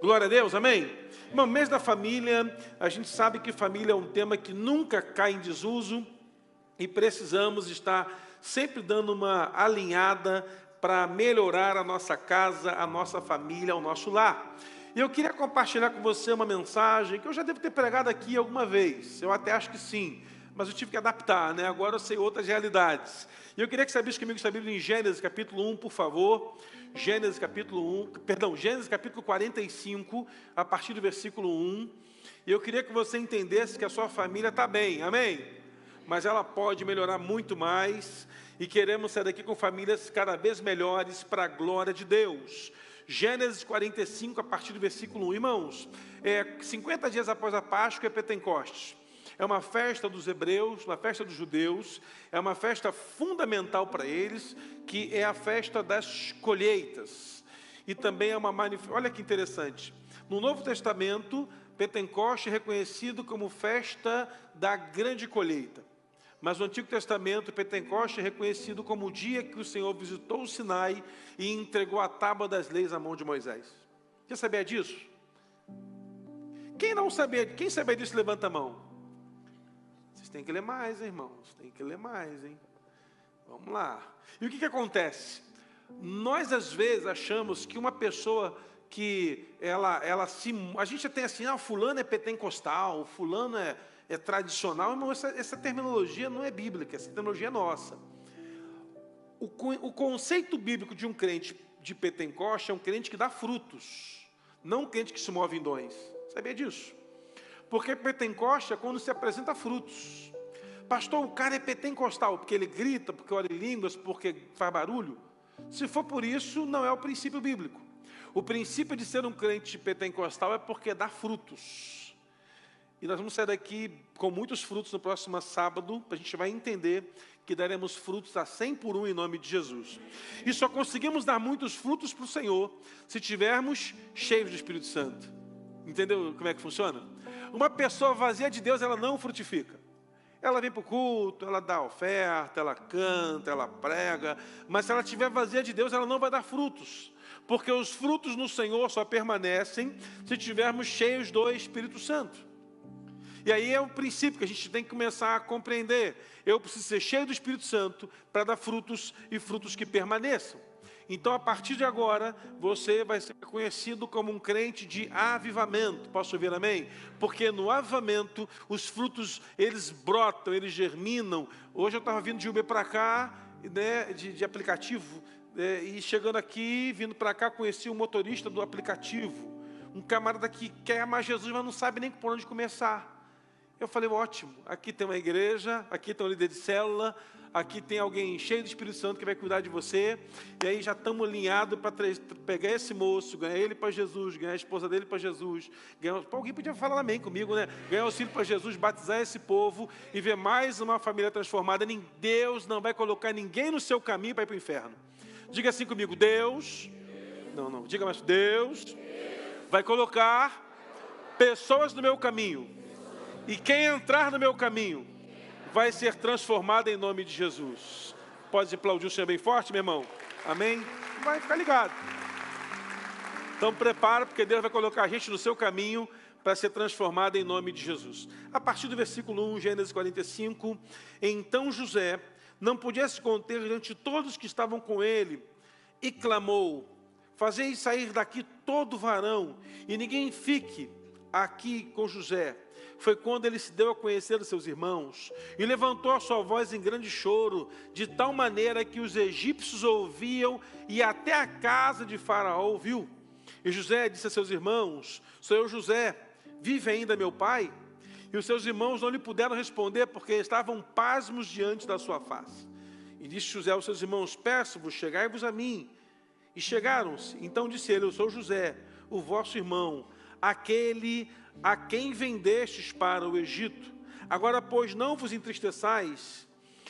Glória a Deus, amém? Irmão, mês da família, a gente sabe que família é um tema que nunca cai em desuso e precisamos estar sempre dando uma alinhada para melhorar a nossa casa, a nossa família, o nosso lar. E eu queria compartilhar com você uma mensagem que eu já devo ter pregado aqui alguma vez, eu até acho que sim, mas eu tive que adaptar, né? Agora eu sei outras realidades. E eu queria que você abrisse comigo esta Bíblia em Gênesis capítulo 1, por favor. Gênesis capítulo 45, a partir do versículo 1. E eu queria que você entendesse que a sua família está bem, amém? Mas ela pode melhorar muito mais. E queremos sair daqui com famílias cada vez melhores para a glória de Deus. Gênesis 45, a partir do versículo 1. Irmãos, 50 dias após a Páscoa é Pentecostes. É uma festa dos hebreus, uma festa dos judeus, é uma festa fundamental para eles, que é a festa das colheitas. E também é uma manifestação, olha que interessante, no Novo Testamento, Pentecostes é reconhecido como festa da grande colheita. Mas no Antigo Testamento, Pentecostes é reconhecido como o dia que o Senhor visitou o Sinai e entregou a tábua das leis à mão de Moisés. Você sabia disso? Quem sabia disso, levanta a mão. Tem que ler mais, hein, irmãos, tem que ler mais, hein? Vamos lá. E o que acontece? Nós, às vezes, achamos que uma pessoa que a gente tem assim, fulano é pentecostal, fulano é tradicional. Irmão, essa terminologia não é bíblica, essa terminologia é nossa. O conceito bíblico de um crente de Pentecoste é um crente que dá frutos, não um crente que se move em dons. Sabia disso? Porque Pentecoste é quando se apresenta frutos. Pastor, o cara é pentecostal porque ele grita, porque ora em línguas, porque faz barulho. Se for por isso, não é o princípio bíblico. O princípio de ser um crente pentecostal é porque dá frutos. E nós vamos sair daqui com muitos frutos no próximo sábado, a gente vai entender que daremos frutos a 100 por 1 em nome de Jesus. E só conseguimos dar muitos frutos para o Senhor se tivermos cheios do Espírito Santo. Entendeu como é que funciona? Uma pessoa vazia de Deus, ela não frutifica. Ela vem para o culto, ela dá oferta, ela canta, ela prega, mas se ela estiver vazia de Deus, ela não vai dar frutos. Porque os frutos no Senhor só permanecem se estivermos cheios do Espírito Santo. E aí é o princípio que a gente tem que começar a compreender. Eu preciso ser cheio do Espírito Santo para dar frutos e frutos que permaneçam. Então, a partir de agora, você vai ser conhecido como um crente de avivamento. Posso ouvir amém? Porque no avivamento, os frutos, eles brotam, eles germinam. Hoje eu estava vindo de Uber para cá, né, de aplicativo, e chegando aqui, vindo para cá, conheci o motorista do aplicativo. Um camarada que quer amar Jesus, mas não sabe nem por onde começar. Eu falei, ótimo, aqui tem uma igreja, aqui tem um líder de célula, aqui tem alguém cheio do Espírito Santo que vai cuidar de você. E aí já estamos alinhados para pegar esse moço, ganhar ele para Jesus, ganhar a esposa dele para Jesus. Alguém podia falar amém comigo, né? Ganhar o filho para Jesus, batizar esse povo e ver mais uma família transformada. Deus não vai colocar ninguém no seu caminho para ir para o inferno. Diga assim comigo, Deus, diga mais, Deus vai colocar pessoas no meu caminho. E quem entrar no meu caminho vai ser transformado em nome de Jesus. Pode aplaudir o Senhor bem forte, meu irmão? Amém? Vai ficar ligado. Então prepara, porque Deus vai colocar a gente no seu caminho para ser transformado em nome de Jesus. A partir do versículo 1, Gênesis 45, então José não podia se conter diante de todos que estavam com ele e clamou, fazei sair daqui todo varão e ninguém fique aqui com José. Foi quando ele se deu a conhecer os seus irmãos e levantou a sua voz em grande choro, de tal maneira que os egípcios ouviam e até a casa de Faraó ouviu. E José disse a seus irmãos, sou eu José, vive ainda meu pai? E os seus irmãos não lhe puderam responder, porque estavam pasmos diante da sua face. E disse José aos seus irmãos, peço-vos, chegai-vos a mim. E chegaram-se. Então disse ele, eu sou José, o vosso irmão, aquele a quem vendestes para o Egito. Agora, pois, não vos entristeçais,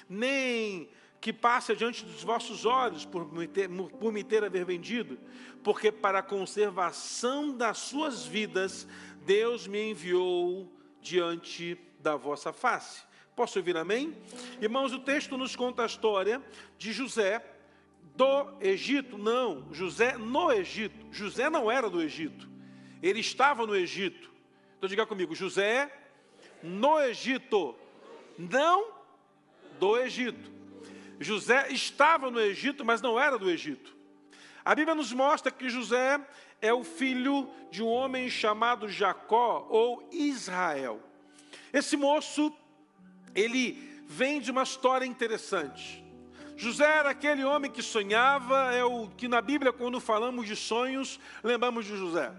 nem que passe adiante dos vossos olhos por me ter haver vendido, porque para a conservação das suas vidas, Deus me enviou diante da vossa face. Posso ouvir amém? Irmãos, o texto nos conta a história de José do Egito. Não, José no Egito. José não era do Egito. Ele estava no Egito. Então diga comigo, José no Egito, não do Egito. José estava no Egito, mas não era do Egito. A Bíblia nos mostra que José é o filho de um homem chamado Jacó ou Israel. Esse moço, ele vem de uma história interessante. José era aquele homem que sonhava, é o que na Bíblia, quando falamos de sonhos, lembramos de José.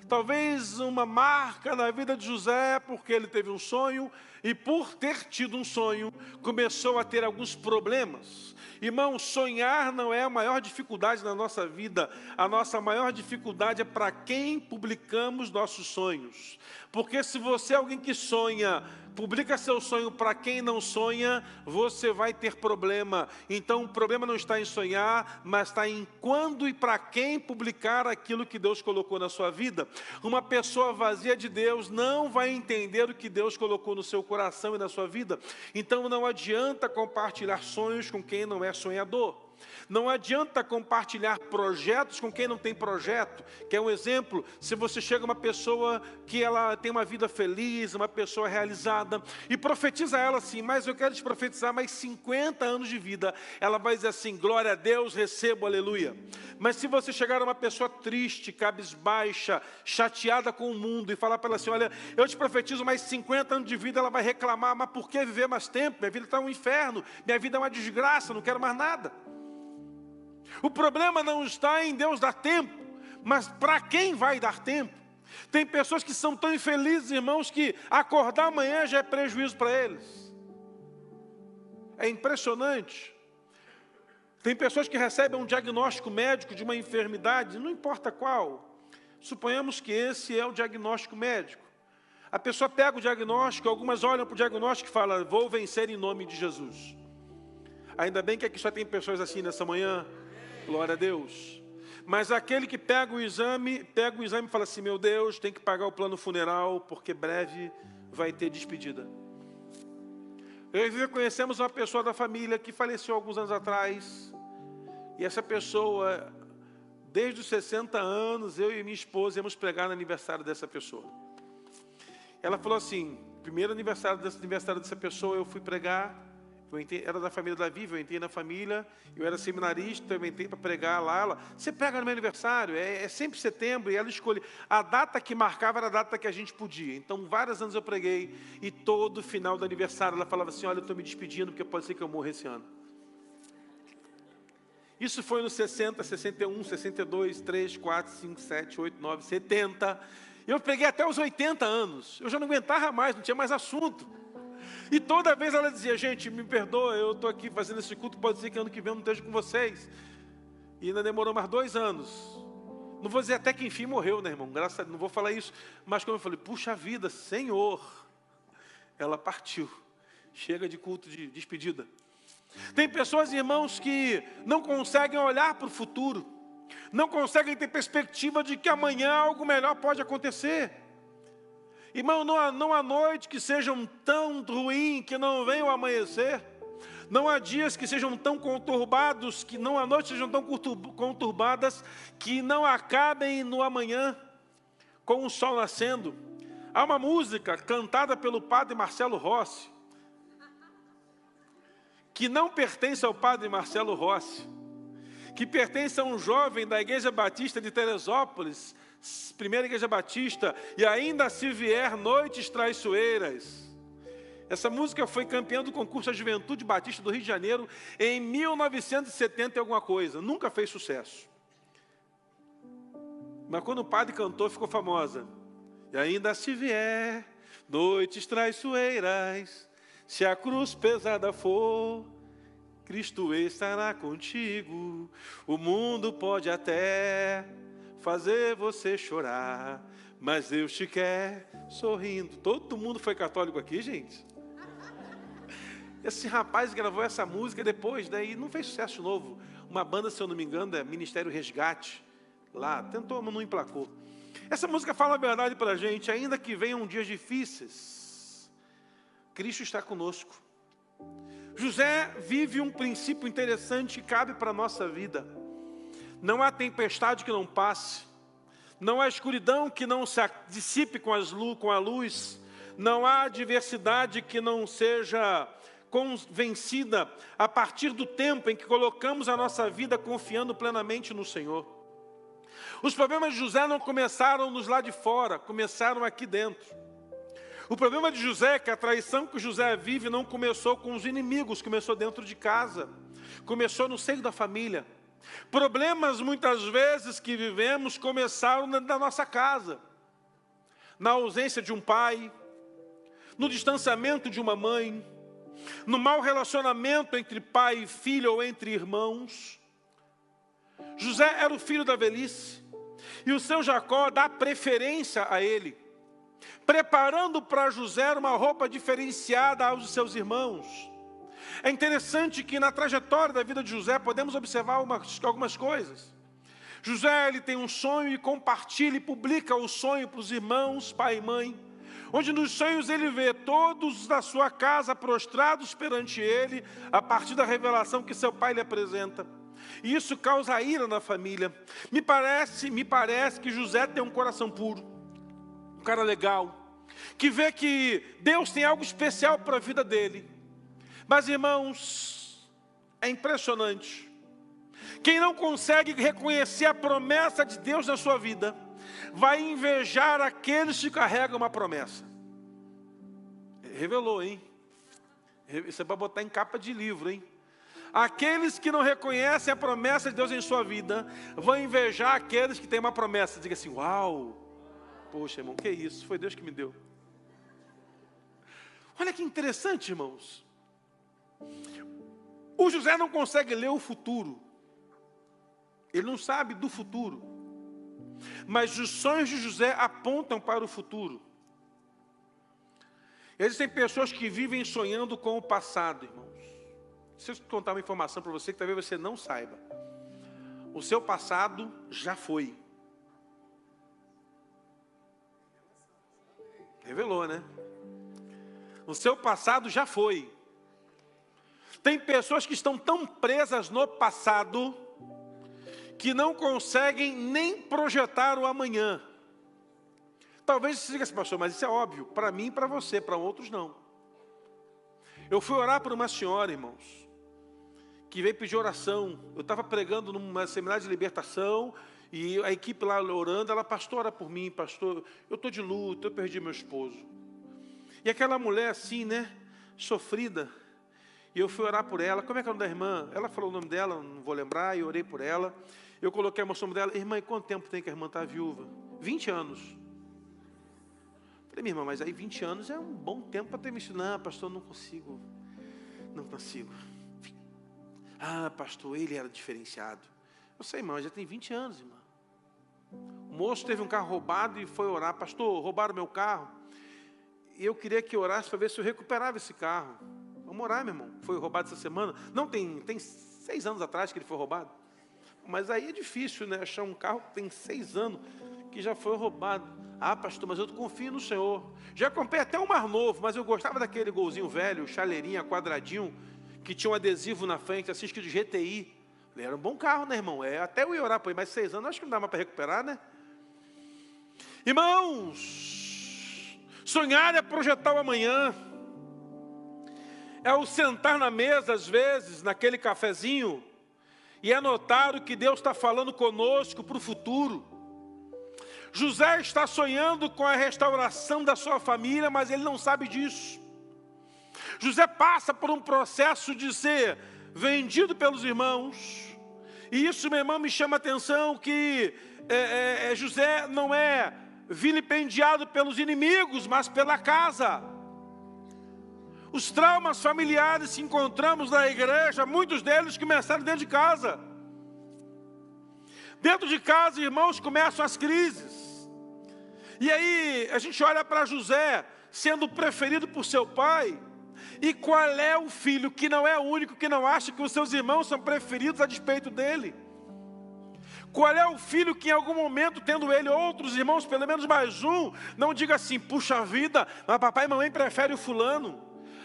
Talvez uma marca na vida de José, porque ele teve um sonho, e por ter tido um sonho, começou a ter alguns problemas. Irmão, sonhar não é a maior dificuldade na nossa vida. A nossa maior dificuldade é para quem publicamos nossos sonhos. Porque se você é alguém que sonha, publica seu sonho para quem não sonha, você vai ter problema. Então o problema não está em sonhar, mas está em quando e para quem publicar aquilo que Deus colocou na sua vida. Uma pessoa vazia de Deus não vai entender o que Deus colocou no seu coração e na sua vida. Então não adianta compartilhar sonhos com quem não é sonhador. Não adianta compartilhar projetos com quem não tem projeto. Quer um exemplo? Se você chega uma pessoa que ela tem uma vida feliz, uma pessoa realizada, e profetiza a ela assim, mas eu quero te profetizar mais 50 anos de vida. Ela vai dizer assim, glória a Deus, recebo, aleluia. Mas se você chegar a uma pessoa triste, cabisbaixa, chateada com o mundo, e falar para ela assim, olha, eu te profetizo mais 50 anos de vida, ela vai reclamar, mas por que viver mais tempo? Minha vida está um inferno, minha vida é uma desgraça, não quero mais nada. O problema não está em Deus dar tempo, mas para quem vai dar tempo? Tem pessoas que são tão infelizes, irmãos, que acordar amanhã já é prejuízo para eles. É impressionante. Tem pessoas que recebem um diagnóstico médico de uma enfermidade, não importa qual. Suponhamos que esse é o diagnóstico médico. A pessoa pega o diagnóstico, algumas olham para o diagnóstico e falam, vou vencer em nome de Jesus. Ainda bem que aqui só tem pessoas assim nessa manhã. Glória a Deus. Mas aquele que pega o exame e fala assim, meu Deus, tem que pagar o plano funeral, porque breve vai ter despedida. Eu e Vivi conhecemos uma pessoa da família que faleceu alguns anos atrás. E essa pessoa, desde os 60 anos, eu e minha esposa íamos pregar no aniversário dessa pessoa. Ela falou assim, primeiro aniversário dessa pessoa, eu fui pregar. Era da família da Vivi, eu entrei na família, eu era seminarista, eu entrei para pregar lá. Ela, você prega no meu aniversário, é sempre setembro, e ela escolhe. A data que marcava era a data que a gente podia. Então, vários anos eu preguei, e todo final do aniversário ela falava assim, olha, eu estou me despedindo, porque pode ser que eu morra esse ano. Isso foi nos 60, 61, 62, 3, 4, 5, 7, 8, 9, 70. Eu preguei até os 80 anos. Eu já não aguentava mais, não tinha mais assunto. E toda vez ela dizia, gente, me perdoa, eu estou aqui fazendo esse culto, pode ser que ano que vem eu não esteja com vocês. E ainda demorou mais 2 anos. Não vou dizer até que enfim morreu, né, irmão? Graças a Deus, não vou falar isso. Mas como eu falei, puxa vida, Senhor, ela partiu. Chega de culto de despedida. Tem pessoas, irmãos, que não conseguem olhar para o futuro. Não conseguem ter perspectiva de que amanhã algo melhor pode acontecer. Irmão, não há noite que sejam tão ruins que não venham amanhecer. Não há dias que sejam tão conturbados, que não há noites que sejam tão conturbadas, que não acabem no amanhã, com o sol nascendo. Há uma música cantada pelo padre Marcelo Rossi, que não pertence ao padre Marcelo Rossi, que pertence a um jovem da Igreja Batista de Teresópolis, primeira Igreja Batista, e ainda se vier noites traiçoeiras. Essa música foi campeã do concurso da Juventude Batista do Rio de Janeiro em 1970 e alguma coisa. Nunca fez sucesso. Mas quando o padre cantou, ficou famosa. E ainda se vier noites traiçoeiras, se a cruz pesada for, Cristo estará contigo. O mundo pode até fazer você chorar, mas Deus te quer sorrindo. Todo mundo foi católico aqui, gente? Esse rapaz gravou essa música depois, daí não fez sucesso novo. Uma banda, se eu não me engano, é Ministério Resgate. Lá, tentou, mas não emplacou. Essa música fala a verdade para a gente, ainda que venham dias difíceis, Cristo está conosco. José vive um princípio interessante que cabe para a nossa vida. Não há tempestade que não passe. Não há escuridão que não se dissipe com a luz. Não há adversidade que não seja vencida a partir do tempo em que colocamos a nossa vida confiando plenamente no Senhor. Os problemas de José não começaram nos lá de fora, começaram aqui dentro. O problema de José é que a traição que José vive não começou com os inimigos, começou dentro de casa, começou no seio da família. Problemas muitas vezes que vivemos começaram na nossa casa, na ausência de um pai, no distanciamento de uma mãe, no mau relacionamento entre pai e filho ou entre irmãos. José era o filho da velhice e o seu Jacó dá preferência a ele, preparando para José uma roupa diferenciada aos seus irmãos. É interessante que na trajetória da vida de José podemos observar algumas coisas. José ele tem um sonho e compartilha e publica o sonho para os irmãos, pai e mãe, onde nos sonhos ele vê todos da sua casa prostrados perante ele, a partir da revelação que seu pai lhe apresenta. E isso causa ira na família. Me parece que José tem um coração puro, um cara legal, que vê que Deus tem algo especial para a vida dele. Mas, irmãos, é impressionante. Quem não consegue reconhecer a promessa de Deus na sua vida, vai invejar aqueles que carregam uma promessa. Revelou, hein? Isso é para botar em capa de livro, hein? Aqueles que não reconhecem a promessa de Deus em sua vida, vão invejar aqueles que têm uma promessa. Diga assim, uau! Poxa, irmão, que isso? Foi Deus que me deu. Olha que interessante, irmãos. O José não consegue ler o futuro. Ele não sabe do futuro. Mas os sonhos de José apontam para o futuro. Existem pessoas que vivem sonhando com o passado, irmãos. Deixa eu contar uma informação para você que talvez você não saiba. O seu passado já foi. Revelou, né? O seu passado já foi. Tem pessoas que estão tão presas no passado que não conseguem nem projetar o amanhã. Talvez você diga assim, pastor, mas isso é óbvio, para mim e para você, para outros não. Eu fui orar por uma senhora, irmãos, que veio pedir oração. Eu estava pregando numa seminário de libertação, e a equipe lá orando, ela, pastor, ora por mim, pastor, eu estou de luto, eu perdi meu esposo. E aquela mulher assim, né, sofrida, e eu fui orar por ela. Como é que é o nome da irmã? Ela falou o nome dela, não vou lembrar, e orei por ela. Eu coloquei a moção dela, irmã, e quanto tempo tem que a irmã está viúva? 20 anos. Falei, minha irmã, mas aí 20 anos é um bom tempo para ter me ensinado. Não, pastor, não consigo. Ah, pastor, ele era diferenciado. Eu sei, irmã, já tem 20 anos, irmã. O moço teve um carro roubado e foi orar. Pastor, roubaram meu carro. E eu queria que orasse para ver se eu recuperava esse carro. Vamos orar, meu irmão. Foi roubado essa semana. Não, tem 6 anos atrás que ele foi roubado. Mas aí é difícil, né? Achar um carro que tem 6 anos que já foi roubado. Ah, pastor, mas eu confio no Senhor. Já comprei até um mais novo, mas eu gostava daquele golzinho velho, chaleirinha, quadradinho, que tinha um adesivo na frente, assim, escrito GTI. Era um bom carro, né, irmão? Até eu ia orar por ele, mas 6 anos, acho que não dá mais para recuperar, né? Irmãos, sonhar é projetar o amanhã. É o sentar na mesa, às vezes, naquele cafezinho, e anotar o que Deus está falando conosco para o futuro. José está sonhando com a restauração da sua família, mas ele não sabe disso. José passa por um processo de ser vendido pelos irmãos. E isso, meu irmão, me chama a atenção que José não é vilipendiado pelos inimigos, mas pela casa. Os traumas familiares que encontramos na igreja, muitos deles começaram dentro de casa. Dentro de casa, irmãos, começam as crises. E aí, a gente olha para José, sendo preferido por seu pai. E qual é o filho que não é o único, que não acha que os seus irmãos são preferidos a despeito dele? Qual é o filho que em algum momento, tendo ele outros irmãos, pelo menos mais um, não diga assim, puxa vida, mas papai e mamãe preferem o fulano.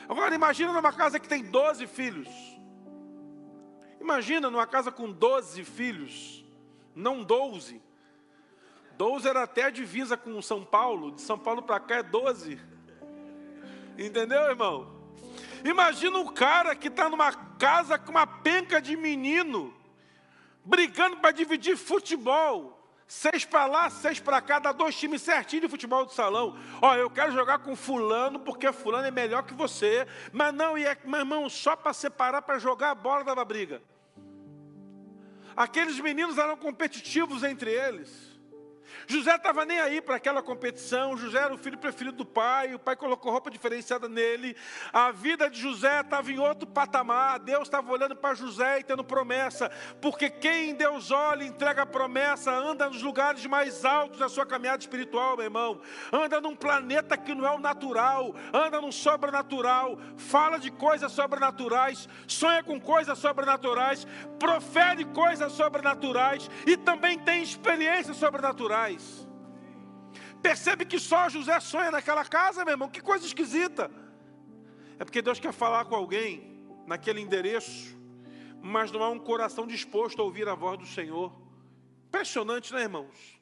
Agora imagina numa casa que tem 12 filhos. Imagina numa casa com 12 filhos, não 12. 12 era até a divisa com São Paulo. De São Paulo para cá é 12. Entendeu, irmão? Imagina um cara que está numa casa com uma penca de menino, brigando para dividir futebol. 6 para lá, 6 para cá, dá 2 times certinhos de futebol do salão. Ó, eu quero jogar com fulano, porque fulano é melhor que você. Mas não, meu irmão, só para separar, para jogar a bola dava briga. Aqueles meninos eram competitivos entre eles. José estava nem aí para aquela competição. José era o filho preferido do pai. O pai colocou roupa diferenciada nele. A vida de José estava em outro patamar. Deus estava olhando para José e tendo promessa. Porque quem Deus olha e entrega a promessa, anda nos lugares mais altos da sua caminhada espiritual, meu irmão. Anda num planeta que não é o natural. Anda num sobrenatural. Fala de coisas sobrenaturais. Sonha com coisas sobrenaturais. Profere coisas sobrenaturais. E também tem experiências sobrenaturais. Percebe que só José sonha naquela casa, meu irmão? Que coisa esquisita. É porque Deus quer falar com alguém naquele endereço, mas não há um coração disposto a ouvir a voz do Senhor. Impressionante, né, irmãos?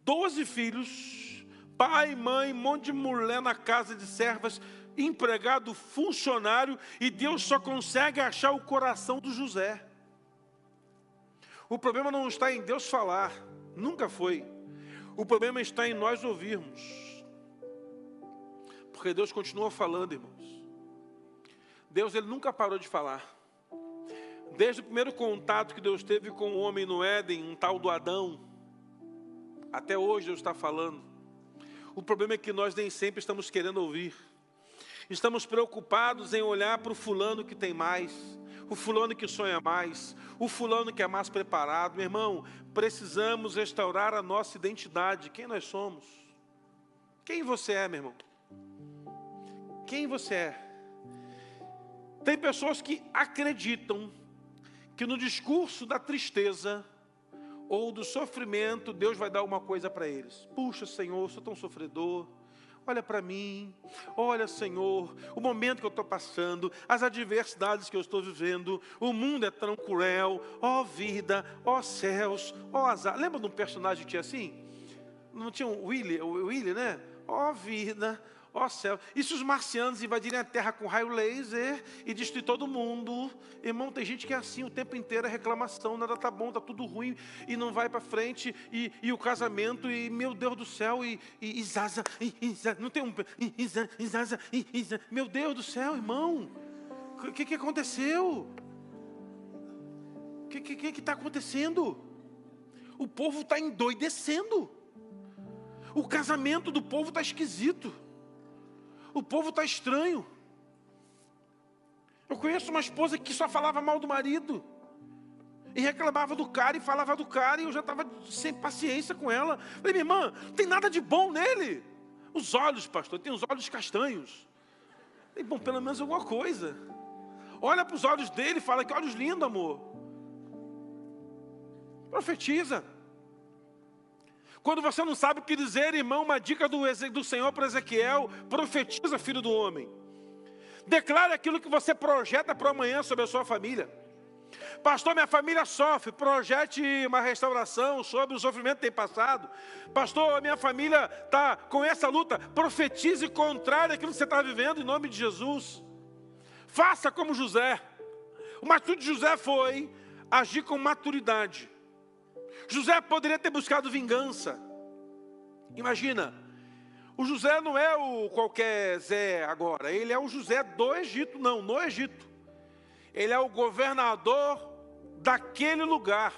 12 filhos, pai, mãe, um monte de mulher na casa de servas, empregado, funcionário, e Deus só consegue achar o coração do José. O problema não está em Deus falar, nunca foi. O problema está em nós ouvirmos. Porque Deus continua falando, irmãos. Deus, Ele nunca parou de falar. Desde o primeiro contato que Deus teve com o homem no Éden, um tal do Adão, até hoje Deus está falando. O problema é que nós nem sempre estamos querendo ouvir. Estamos preocupados em olhar para o fulano que tem mais, o fulano que sonha mais, o fulano que é mais preparado. Meu irmão, precisamos restaurar a nossa identidade. Quem nós somos? Quem você é, meu irmão? Quem você é? Tem pessoas que acreditam que no discurso da tristeza ou do sofrimento, Deus vai dar uma coisa para eles. Puxa, Senhor, eu sou tão sofredor. Olha para mim, olha, Senhor, o momento que eu estou passando, as adversidades que eu estou vivendo, o mundo é tão cruel, ó vida, ó céus, ó azar. Lembra de um personagem que tinha assim? Não tinha o Willy, né? Ó vida, ó céu. E se os marcianos invadirem a Terra com raio laser e destruir todo mundo? Irmão, tem gente que é assim o tempo inteiro, é reclamação, nada tá bom, tá tudo ruim, e não vai para frente, e o casamento, e meu Deus do céu, e Zaza, não tem um... Zaza, meu Deus do céu, irmão, o que aconteceu? O que está acontecendo? O povo está endoidecendo. O casamento do povo está esquisito. O povo está estranho. Eu conheço uma esposa que só falava mal do marido. E reclamava do cara e falava do cara. E eu já estava sem paciência com ela. Falei, minha irmã, não tem nada de bom nele. Os olhos, pastor, tem os olhos castanhos. Falei, bom, pelo menos alguma coisa. Olha para os olhos dele e fala, que olhos lindos, amor. Profetiza. Quando você não sabe o que dizer, irmão, uma dica do Senhor para Ezequiel: profetiza, filho do homem. Declare aquilo que você projeta para amanhã sobre a sua família. Pastor, minha família sofre. Projete uma restauração sobre o sofrimento que tem passado. Pastor, minha família está com essa luta. Profetize contrário àquilo que você está vivendo, em nome de Jesus. Faça como José. O atitude de José foi agir com maturidade. José poderia ter buscado vingança. Imagina, o José não é o qualquer Zé agora. Ele é o José do Egito, não, no Egito. Ele é o governador daquele lugar.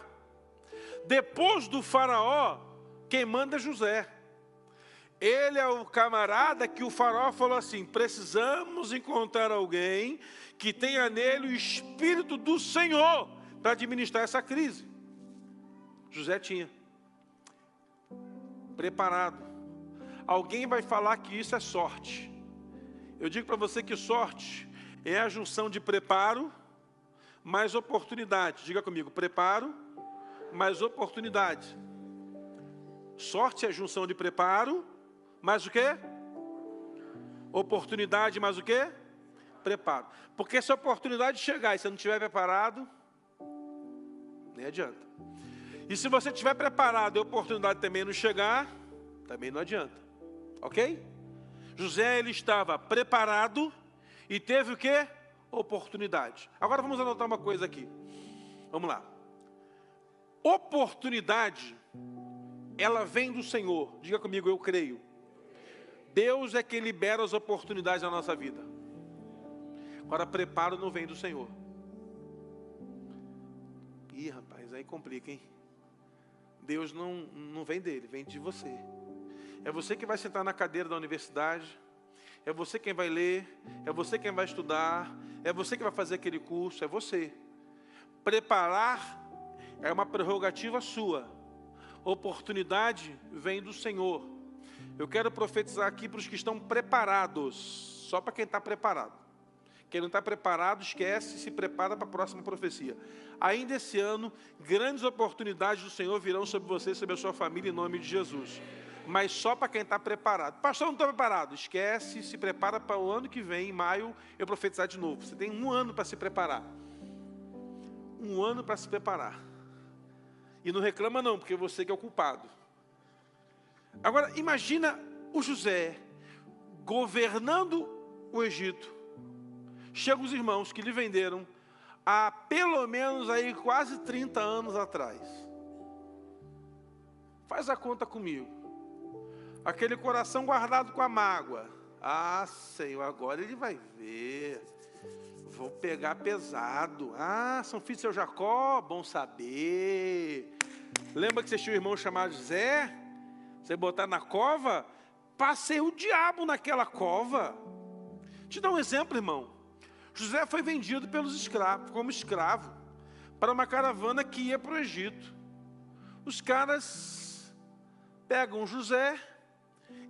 Depois do faraó, quem manda é José. Ele é o camarada que o faraó falou assim: precisamos encontrar alguém que tenha nele o Espírito do Senhor para administrar essa crise. José tinha. Preparado. Alguém vai falar que isso é sorte. Eu digo para você que sorte é a junção de preparo mais oportunidade. Diga comigo, preparo mais oportunidade. Sorte é a junção de preparo mais o quê? Oportunidade mais o quê? Preparo. Porque se a oportunidade chegar e você não estiver preparado, nem adianta. E se você estiver preparado e a oportunidade também não chegar, também não adianta. Ok? José, ele estava preparado e teve o quê? Oportunidade. Agora vamos anotar uma coisa aqui. Vamos lá. Oportunidade, ela vem do Senhor. Diga comigo, eu creio. Deus é quem libera as oportunidades na nossa vida. Agora, preparo não vem do Senhor. Ih, rapaz, aí complica, hein? Deus não vem dele, vem de você. É você que vai sentar na cadeira da universidade, é você quem vai ler, é você quem vai estudar, é você que vai fazer aquele curso, é você. Preparar é uma prerrogativa sua. Oportunidade vem do Senhor. Eu quero profetizar aqui para os que estão preparados, só para quem está preparado. Quem não está preparado, esquece e se prepara para a próxima profecia. Ainda esse ano, grandes oportunidades do Senhor virão sobre você, sobre a sua família, em nome de Jesus. Mas só para quem está preparado. Pastor, não estou preparado. Esquece, se prepara para o ano que vem, em maio, eu profetizar de novo. Você tem 1 ano para se preparar. 1 ano para se preparar. E não reclama não, porque você que é o culpado. Agora, imagina o José governando o Egito. Chegam os irmãos que lhe venderam há pelo menos aí quase 30 anos atrás. Faz a conta comigo. Aquele coração guardado com a mágoa. Ah, Senhor, agora ele vai ver. Vou pegar pesado. Ah, são filhos de seu Jacó? Bom saber. Lembra que você tinha um irmão chamado José? Você botar na cova? Passei o diabo naquela cova. Te dá um exemplo, irmão. José foi vendido pelos escravos, como escravo, para uma caravana que ia para o Egito. Os caras pegam José,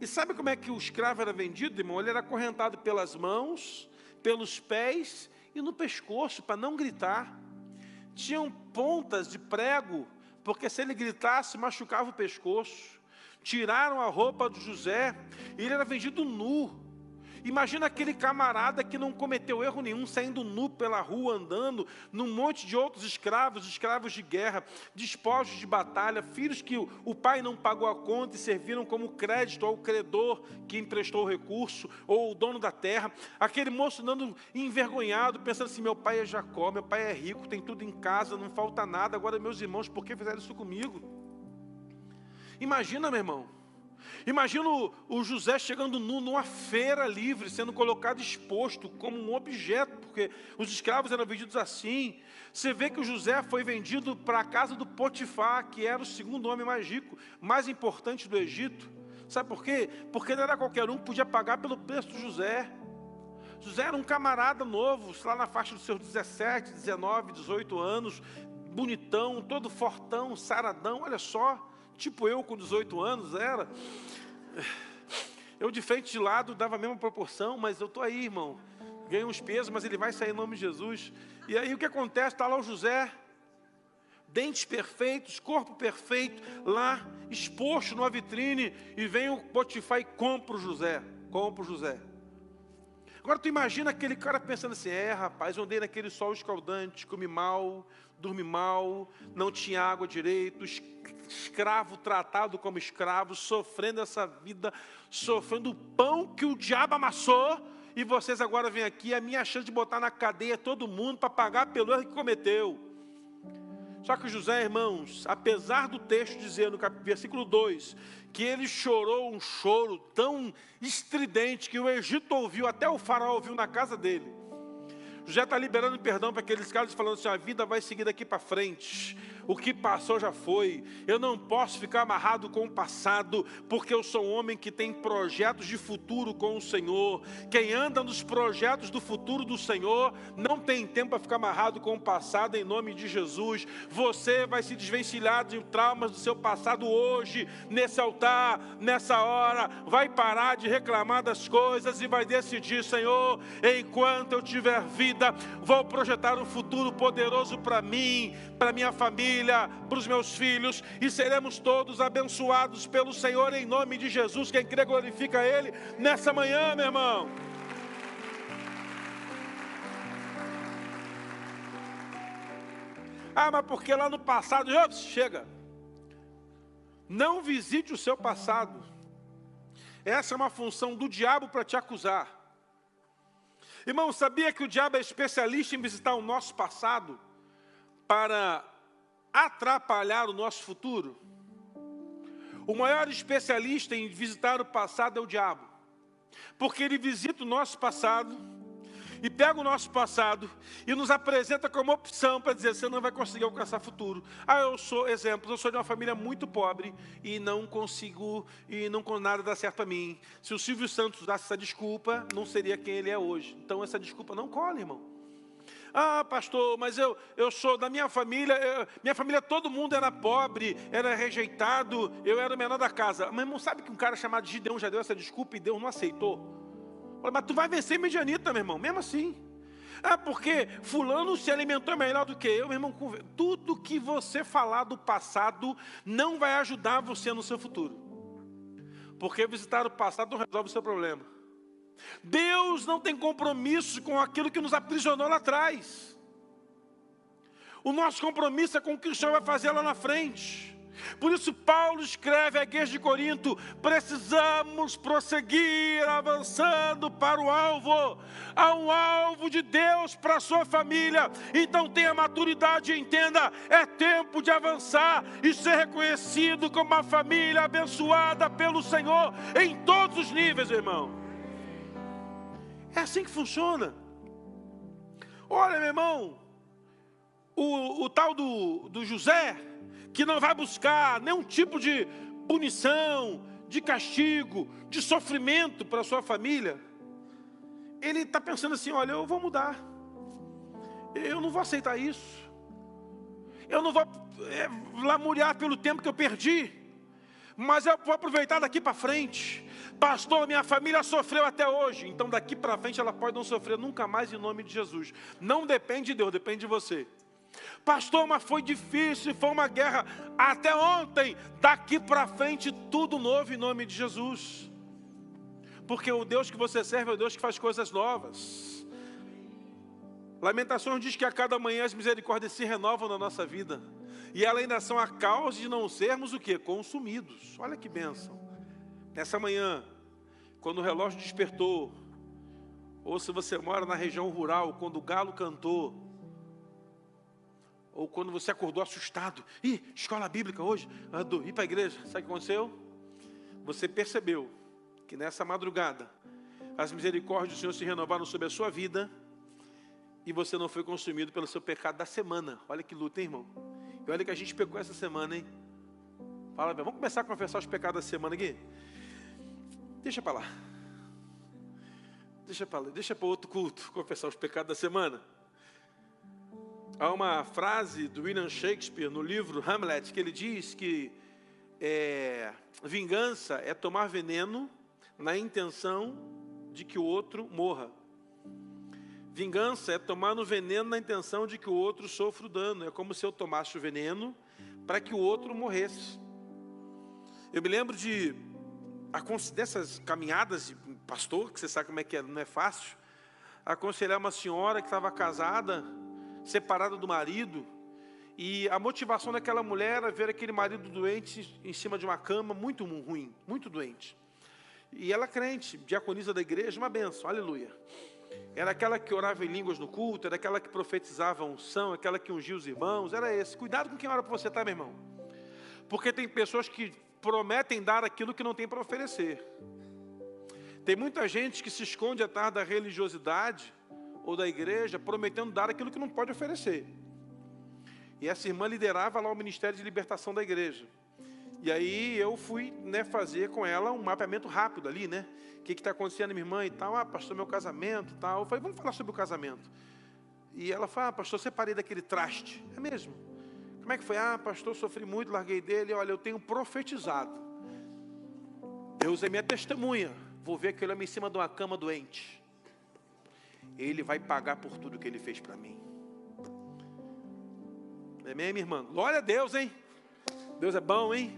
e sabe como é que o escravo era vendido, irmão? Ele era acorrentado pelas mãos, pelos pés e no pescoço, para não gritar. Tinham pontas de prego, porque se ele gritasse, machucava o pescoço. Tiraram a roupa de José, e ele era vendido nu. Imagina aquele camarada que não cometeu erro nenhum, saindo nu pela rua, andando, num monte de outros escravos de guerra, despojos de batalha, filhos que o pai não pagou a conta e serviram como crédito ao credor que emprestou o recurso, ou o dono da terra. Aquele moço andando envergonhado, pensando assim, meu pai é Jacó, meu pai é rico, tem tudo em casa, não falta nada, agora meus irmãos, por que fizeram isso comigo? Imagina, meu irmão. Imagina o José chegando nu numa feira livre, sendo colocado exposto como um objeto, porque os escravos eram vendidos assim. Você vê que o José foi vendido para a casa do Potifar, que era o segundo homem mais rico, mais importante do Egito. Sabe por quê? Porque não era qualquer um que podia pagar pelo preço do José. José era um camarada novo, lá na faixa dos seus 17, 19, 18 anos, bonitão, todo fortão, saradão, olha só. Tipo eu com 18 anos era. Eu de frente de lado dava a mesma proporção, mas eu estou aí, irmão. Ganhei uns pesos, mas ele vai sair em nome de Jesus. E aí o que acontece? Está lá o José, dentes perfeitos, corpo perfeito, lá exposto numa vitrine, e vem o Potifar e compra o José. Compra o José. Agora tu imagina aquele cara pensando assim, rapaz, eu andei naquele sol escaldante, comi mal, dormi mal, não tinha água direito, escravo tratado como escravo, sofrendo essa vida, sofrendo o pão que o diabo amassou, e vocês agora vêm aqui, a minha chance de botar na cadeia todo mundo para pagar pelo erro que cometeu. Só que José, irmãos, apesar do texto dizer no versículo 2, que ele chorou um choro tão estridente que o Egito ouviu, até o faraó ouviu na casa dele. José está liberando perdão para aqueles caras, falando assim, a vida vai seguir daqui para frente. O que passou já foi. Eu não posso ficar amarrado com o passado, porque eu sou um homem que tem projetos de futuro com o Senhor. Quem anda nos projetos do futuro do Senhor, não tem tempo para ficar amarrado com o passado, em nome de Jesus. Você vai se desvencilhar de traumas do seu passado hoje, nesse altar, nessa hora. Vai parar de reclamar das coisas e vai decidir, Senhor, enquanto eu tiver vida, vou projetar um futuro poderoso para mim, para minha família, para os meus filhos, e seremos todos abençoados pelo Senhor em nome de Jesus. Quem crê glorifica Ele nessa manhã, meu irmão. Mas porque lá no passado, chega, Não visite o seu passado. Essa é uma função do diabo para te acusar. Irmão, sabia que o diabo é especialista em visitar o nosso passado para atrapalhar o nosso futuro? O maior especialista em visitar o passado é o diabo. Porque ele visita o nosso passado e pega o nosso passado e nos apresenta como opção para dizer: você não vai conseguir alcançar futuro. Eu sou de uma família muito pobre e não consigo, e não nada dá certo a mim. Se o Silvio Santos usasse essa desculpa, não seria quem ele é hoje. Então essa desculpa não cola, irmão. Pastor, mas eu sou da minha família, todo mundo era pobre, era rejeitado, eu era o menor da casa. Mas irmão, sabe que um cara chamado Gideão já deu essa desculpa e Deus não aceitou? Mas tu vai vencer Midianita, meu irmão, mesmo assim. Porque fulano se alimentou melhor do que eu, meu irmão. Tudo que você falar do passado não vai ajudar você no seu futuro. Porque visitar o passado não resolve o seu problema. Deus não tem compromisso com aquilo que nos aprisionou lá atrás. O nosso compromisso é com o que o Senhor vai fazer lá na frente. Por isso Paulo escreve à igreja de Corinto: precisamos prosseguir avançando para o alvo. Há um alvo de Deus para a sua família. Então tenha maturidade e entenda: é tempo de avançar e ser reconhecido como uma família abençoada pelo Senhor em todos os níveis, irmão. É assim que funciona. Olha, meu irmão, o tal do José, que não vai buscar nenhum tipo de punição, de castigo, de sofrimento para a sua família, ele está pensando assim: olha, eu vou mudar, eu não vou aceitar isso, eu não vou lamuriar pelo tempo que eu perdi, mas eu vou aproveitar daqui para frente. Pastor, minha família sofreu até hoje, então daqui para frente ela pode não sofrer nunca mais em nome de Jesus. Não depende de Deus, depende de você. Pastor, mas foi difícil, foi uma guerra até ontem. Daqui para frente tudo novo em nome de Jesus. Porque o Deus que você serve é o Deus que faz coisas novas. Lamentações diz que a cada manhã as misericórdias se renovam na nossa vida. E elas ainda são a causa de não sermos o quê? Consumidos. Olha que bênção. Nessa manhã, quando o relógio despertou, ou se você mora na região rural, quando o galo cantou, ou quando você acordou assustado: escola bíblica hoje, ir para a igreja. Sabe o que aconteceu? Você percebeu que nessa madrugada as misericórdias do Senhor se renovaram sobre a sua vida e você não foi consumido pelo seu pecado da semana. Olha que luta, hein, irmão? E olha que a gente pecou essa semana, hein? Fala, vamos começar a confessar os pecados da semana aqui? Deixa para lá. Deixa para outro culto confessar os pecados da semana. Há uma frase do William Shakespeare no livro Hamlet, que ele diz que vingança é tomar veneno na intenção de que o outro morra. Vingança é tomar no veneno na intenção de que o outro sofra o dano. É como se eu tomasse o veneno para que o outro morresse. Eu me lembro dessas caminhadas de pastor, que você sabe como é que é, não é fácil, aconselhar uma senhora que estava casada, separada do marido, e a motivação daquela mulher era ver aquele marido doente em cima de uma cama, muito ruim, muito doente. E ela crente, diaconisa da igreja, uma benção, aleluia. Era aquela que orava em línguas no culto, era aquela que profetizava a unção, aquela que ungia os irmãos, era esse. Cuidado com quem ora para você, tá, meu irmão? Porque tem pessoas que prometem dar aquilo que não tem para oferecer. Tem muita gente que se esconde atrás da religiosidade ou da igreja, prometendo dar aquilo que não pode oferecer. E essa irmã liderava lá o Ministério de Libertação da igreja. E aí eu fui fazer com ela um mapeamento rápido ali, O que está acontecendo, minha irmã e tal? Pastor, meu casamento e tal. Eu falei, vamos falar sobre o casamento. E ela falou, pastor, separei daquele traste. É mesmo? Como é que foi? Pastor, sofri muito, larguei dele. Olha, eu tenho profetizado. Deus é minha testemunha. Vou ver aquele homem em cima de uma cama doente. Ele vai pagar por tudo que ele fez para mim. Amém, minha irmã? Glória a Deus, hein? Deus é bom, hein?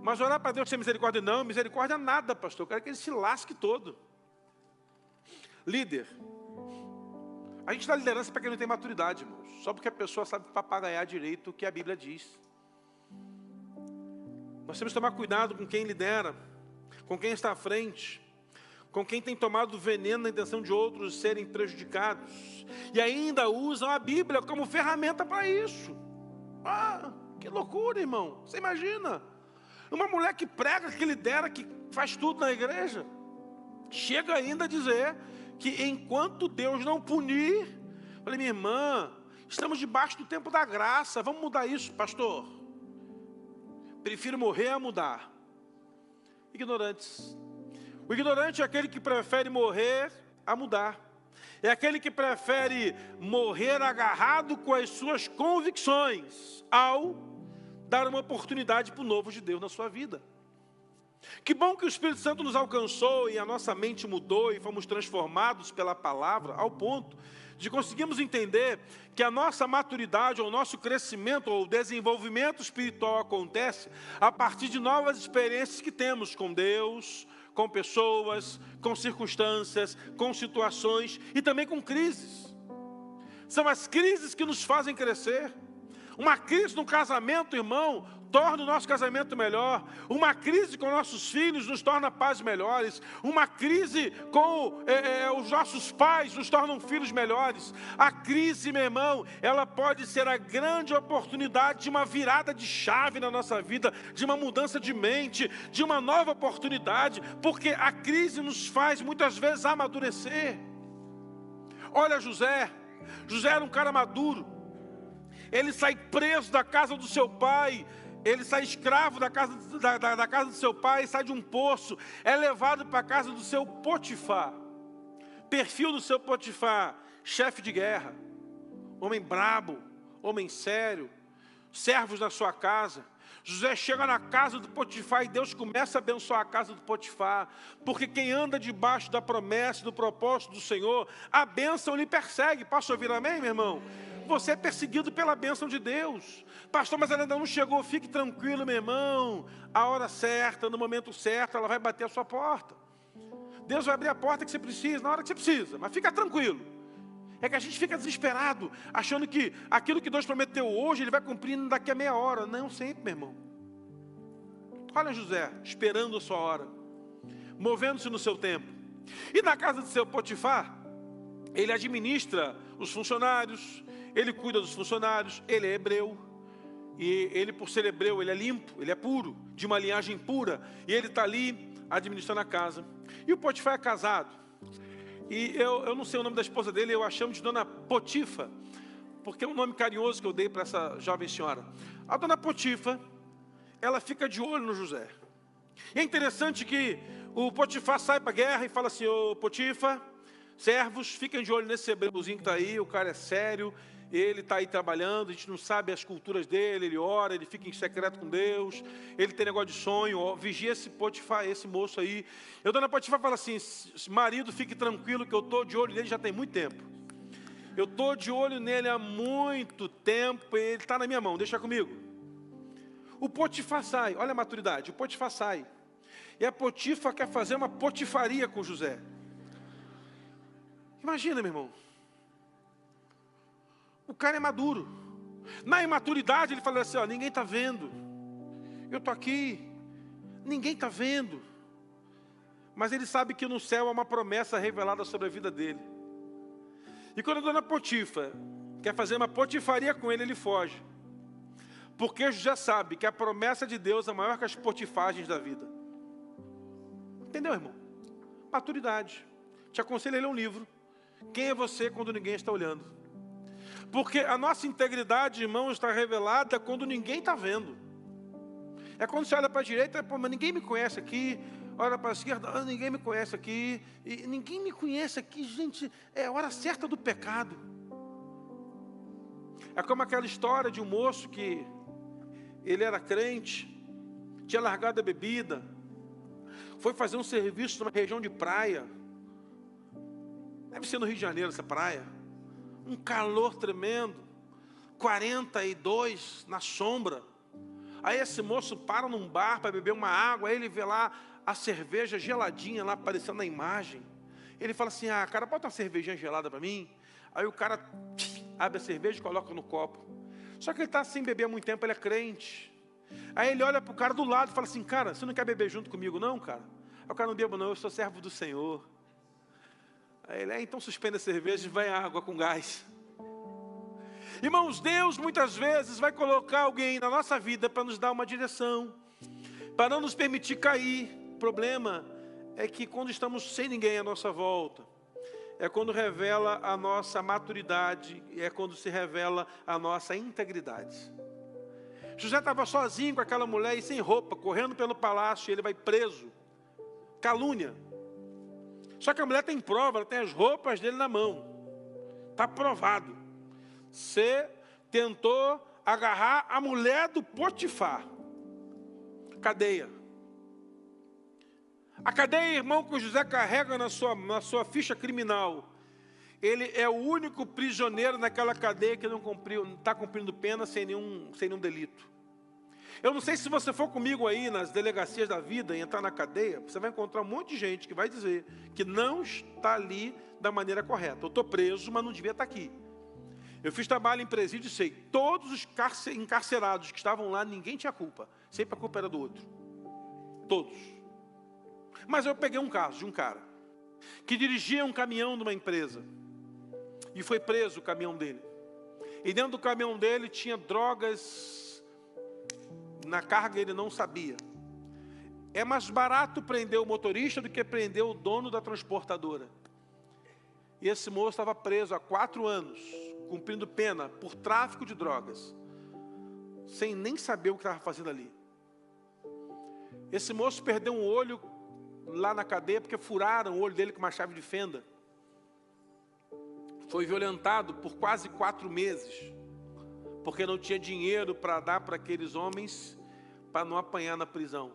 Mas orar para Deus sem misericórdia não. Misericórdia nada, pastor. Eu quero que ele se lasque todo. Líder. A gente dá liderança para quem não tem maturidade, irmãos. Só porque a pessoa sabe papagaiar direito o que a Bíblia diz. Nós temos que tomar cuidado com quem lidera, com quem está à frente, com quem tem tomado veneno na intenção de outros serem prejudicados, e ainda usam a Bíblia como ferramenta para isso. Ah, que loucura, irmão. Você imagina? Uma mulher que prega, que lidera, que faz tudo na igreja, chega ainda a dizer que enquanto Deus não punir, falei, minha irmã, estamos debaixo do tempo da graça, vamos mudar isso, pastor. Prefiro morrer a mudar. Ignorantes. O ignorante é aquele que prefere morrer a mudar. É aquele que prefere morrer agarrado com as suas convicções, ao dar uma oportunidade para o novo de Deus na sua vida. Que bom que o Espírito Santo nos alcançou e a nossa mente mudou e fomos transformados pela palavra ao ponto de conseguirmos entender que a nossa maturidade ou o nosso crescimento ou desenvolvimento espiritual acontece a partir de novas experiências que temos com Deus, com pessoas, com circunstâncias, com situações e também com crises. São as crises que nos fazem crescer. Uma crise no casamento, irmão, torna o nosso casamento melhor. Uma crise com nossos filhos nos torna pais melhores. Uma crise com os nossos pais nos tornam filhos melhores. A crise, meu irmão, ela pode ser a grande oportunidade de uma virada de chave na nossa vida, de uma mudança de mente, de uma nova oportunidade, porque a crise nos faz muitas vezes amadurecer. Olha José. José era um cara maduro. Ele sai preso da casa do seu pai, ele sai escravo da casa do seu pai, sai de um poço, é levado para a casa do seu Potifar. Perfil do seu Potifar, chefe de guerra, homem brabo, homem sério, servos da sua casa. José chega na casa do Potifar e Deus começa a abençoar a casa do Potifar, porque quem anda debaixo da promessa, do propósito do Senhor, a bênção lhe persegue. Posso ouvir amém, meu irmão? Você é perseguido pela bênção de Deus. Pastor, mas ela ainda não chegou. Fique tranquilo, meu irmão. A hora certa, no momento certo, ela vai bater a sua porta. Deus vai abrir a porta que você precisa, na hora que você precisa. Mas fica tranquilo. É que a gente fica desesperado, achando que aquilo que Deus prometeu hoje, Ele vai cumprir daqui a meia hora. Não sempre, meu irmão. Olha José, esperando a sua hora, movendo-se no seu tempo. E na casa do seu Potifar, ele administra os funcionários, ele cuida dos funcionários, ele é hebreu. E ele, por ser hebreu, ele é limpo, ele é puro, de uma linhagem pura. E ele está ali administrando a casa. E o Potifar é casado. E eu não sei o nome da esposa dele, eu a chamo de Dona Potifa, porque é um nome carinhoso que eu dei para essa jovem senhora. A Dona Potifa, ela fica de olho no José. E é interessante que o Potifar sai para a guerra e fala assim, ô Potifa, servos, fiquem de olho nesse hebreuzinho que está aí, o cara é sério, ele está aí trabalhando, a gente não sabe as culturas dele, ele ora, ele fica em secreto com Deus, ele tem negócio de sonho, ó, vigia esse Potifar, esse moço aí. Eu, Dona Potifar, fala assim, marido, fique tranquilo que eu estou de olho nele já tem muito tempo. Eu estou de olho nele há muito tempo, ele está na minha mão, deixa comigo. O Potifar sai, olha a maturidade, o Potifar sai. E a Potifar quer fazer uma potifaria com José. Imagina, meu irmão. O cara é maduro. Na imaturidade ele fala assim, ó, ninguém está vendo. Eu estou aqui. Ninguém está vendo. Mas ele sabe que no céu há uma promessa revelada sobre a vida dele. E quando a Dona Potifa quer fazer uma potifaria com ele, ele foge. Porque já sabe que a promessa de Deus é maior que as potifagens da vida. Entendeu, irmão? Maturidade. Te aconselho a ler um livro. Quem é você quando ninguém está olhando? Porque a nossa integridade, irmão, está revelada quando ninguém está vendo. É quando você olha para a direita, pô, mas ninguém me conhece aqui. Olha para a esquerda, ninguém me conhece aqui. E ninguém me conhece aqui, gente. É a hora certa do pecado. É como aquela história de um moço que ele era crente, tinha largado a bebida, foi fazer um serviço numa região de praia. Deve ser no Rio de Janeiro essa praia. Um calor tremendo, 42 na sombra. Aí esse moço para num bar para beber uma água, aí ele vê lá a cerveja geladinha lá aparecendo na imagem. Ele fala assim, cara, bota uma cervejinha gelada para mim. Aí o cara abre a cerveja e coloca no copo. Só que ele está sem beber há muito tempo, ele é crente. Aí ele olha para o cara do lado e fala assim, cara, você não quer beber junto comigo não, cara? Aí o cara, não bebo não, eu sou servo do Senhor. Aí ele, então suspenda a cerveja e vai água com gás. Irmãos, Deus muitas vezes vai colocar alguém na nossa vida para nos dar uma direção, para não nos permitir cair. O problema é que quando estamos sem ninguém à nossa volta, é quando revela a nossa maturidade, é quando se revela a nossa integridade. José estava sozinho com aquela mulher e sem roupa, correndo pelo palácio, e ele vai preso. Calúnia. Só que a mulher tem prova, ela tem as roupas dele na mão. Está provado. Você tentou agarrar a mulher do Potifar. Cadeia. A cadeia, irmão, que o José carrega na sua ficha criminal. Ele é o único prisioneiro naquela cadeia que não está cumprindo pena sem nenhum delito. Eu não sei se você for comigo aí nas delegacias da vida e entrar na cadeia, você vai encontrar um monte de gente que vai dizer que não está ali da maneira correta. Eu estou preso, mas não devia estar aqui. Eu fiz trabalho em presídio e sei, todos os encarcerados que estavam lá, ninguém tinha culpa. Sempre a culpa era do outro. Todos. Mas eu peguei um caso de um cara que dirigia um caminhão de uma empresa e foi preso o caminhão dele. E dentro do caminhão dele tinha drogas na carga, ele não sabia. É mais barato prender o motorista do que prender o dono da transportadora. E esse moço estava preso há 4 anos, cumprindo pena por tráfico de drogas, sem nem saber o que estava fazendo ali. Esse moço perdeu um olho lá na cadeia porque furaram o olho dele com uma chave de fenda. Foi violentado por quase 4 meses, porque não tinha dinheiro para dar para aqueles homens, para não apanhar na prisão.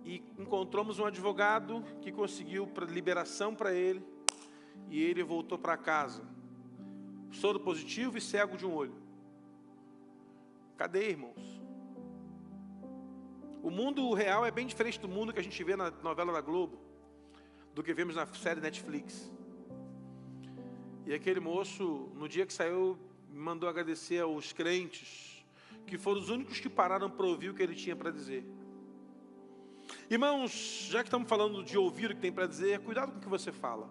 E encontramos um advogado que conseguiu liberação para ele, e ele voltou para casa, soro positivo e cego de um olho. Cadê, irmãos? O mundo real é bem diferente do mundo que a gente vê na novela da Globo, do que vemos na série Netflix. E aquele moço, no dia que saiu, me mandou agradecer aos crentes, que foram os únicos que pararam para ouvir o que ele tinha para dizer. Irmãos, já que estamos falando de ouvir o que tem para dizer, cuidado com o que você fala.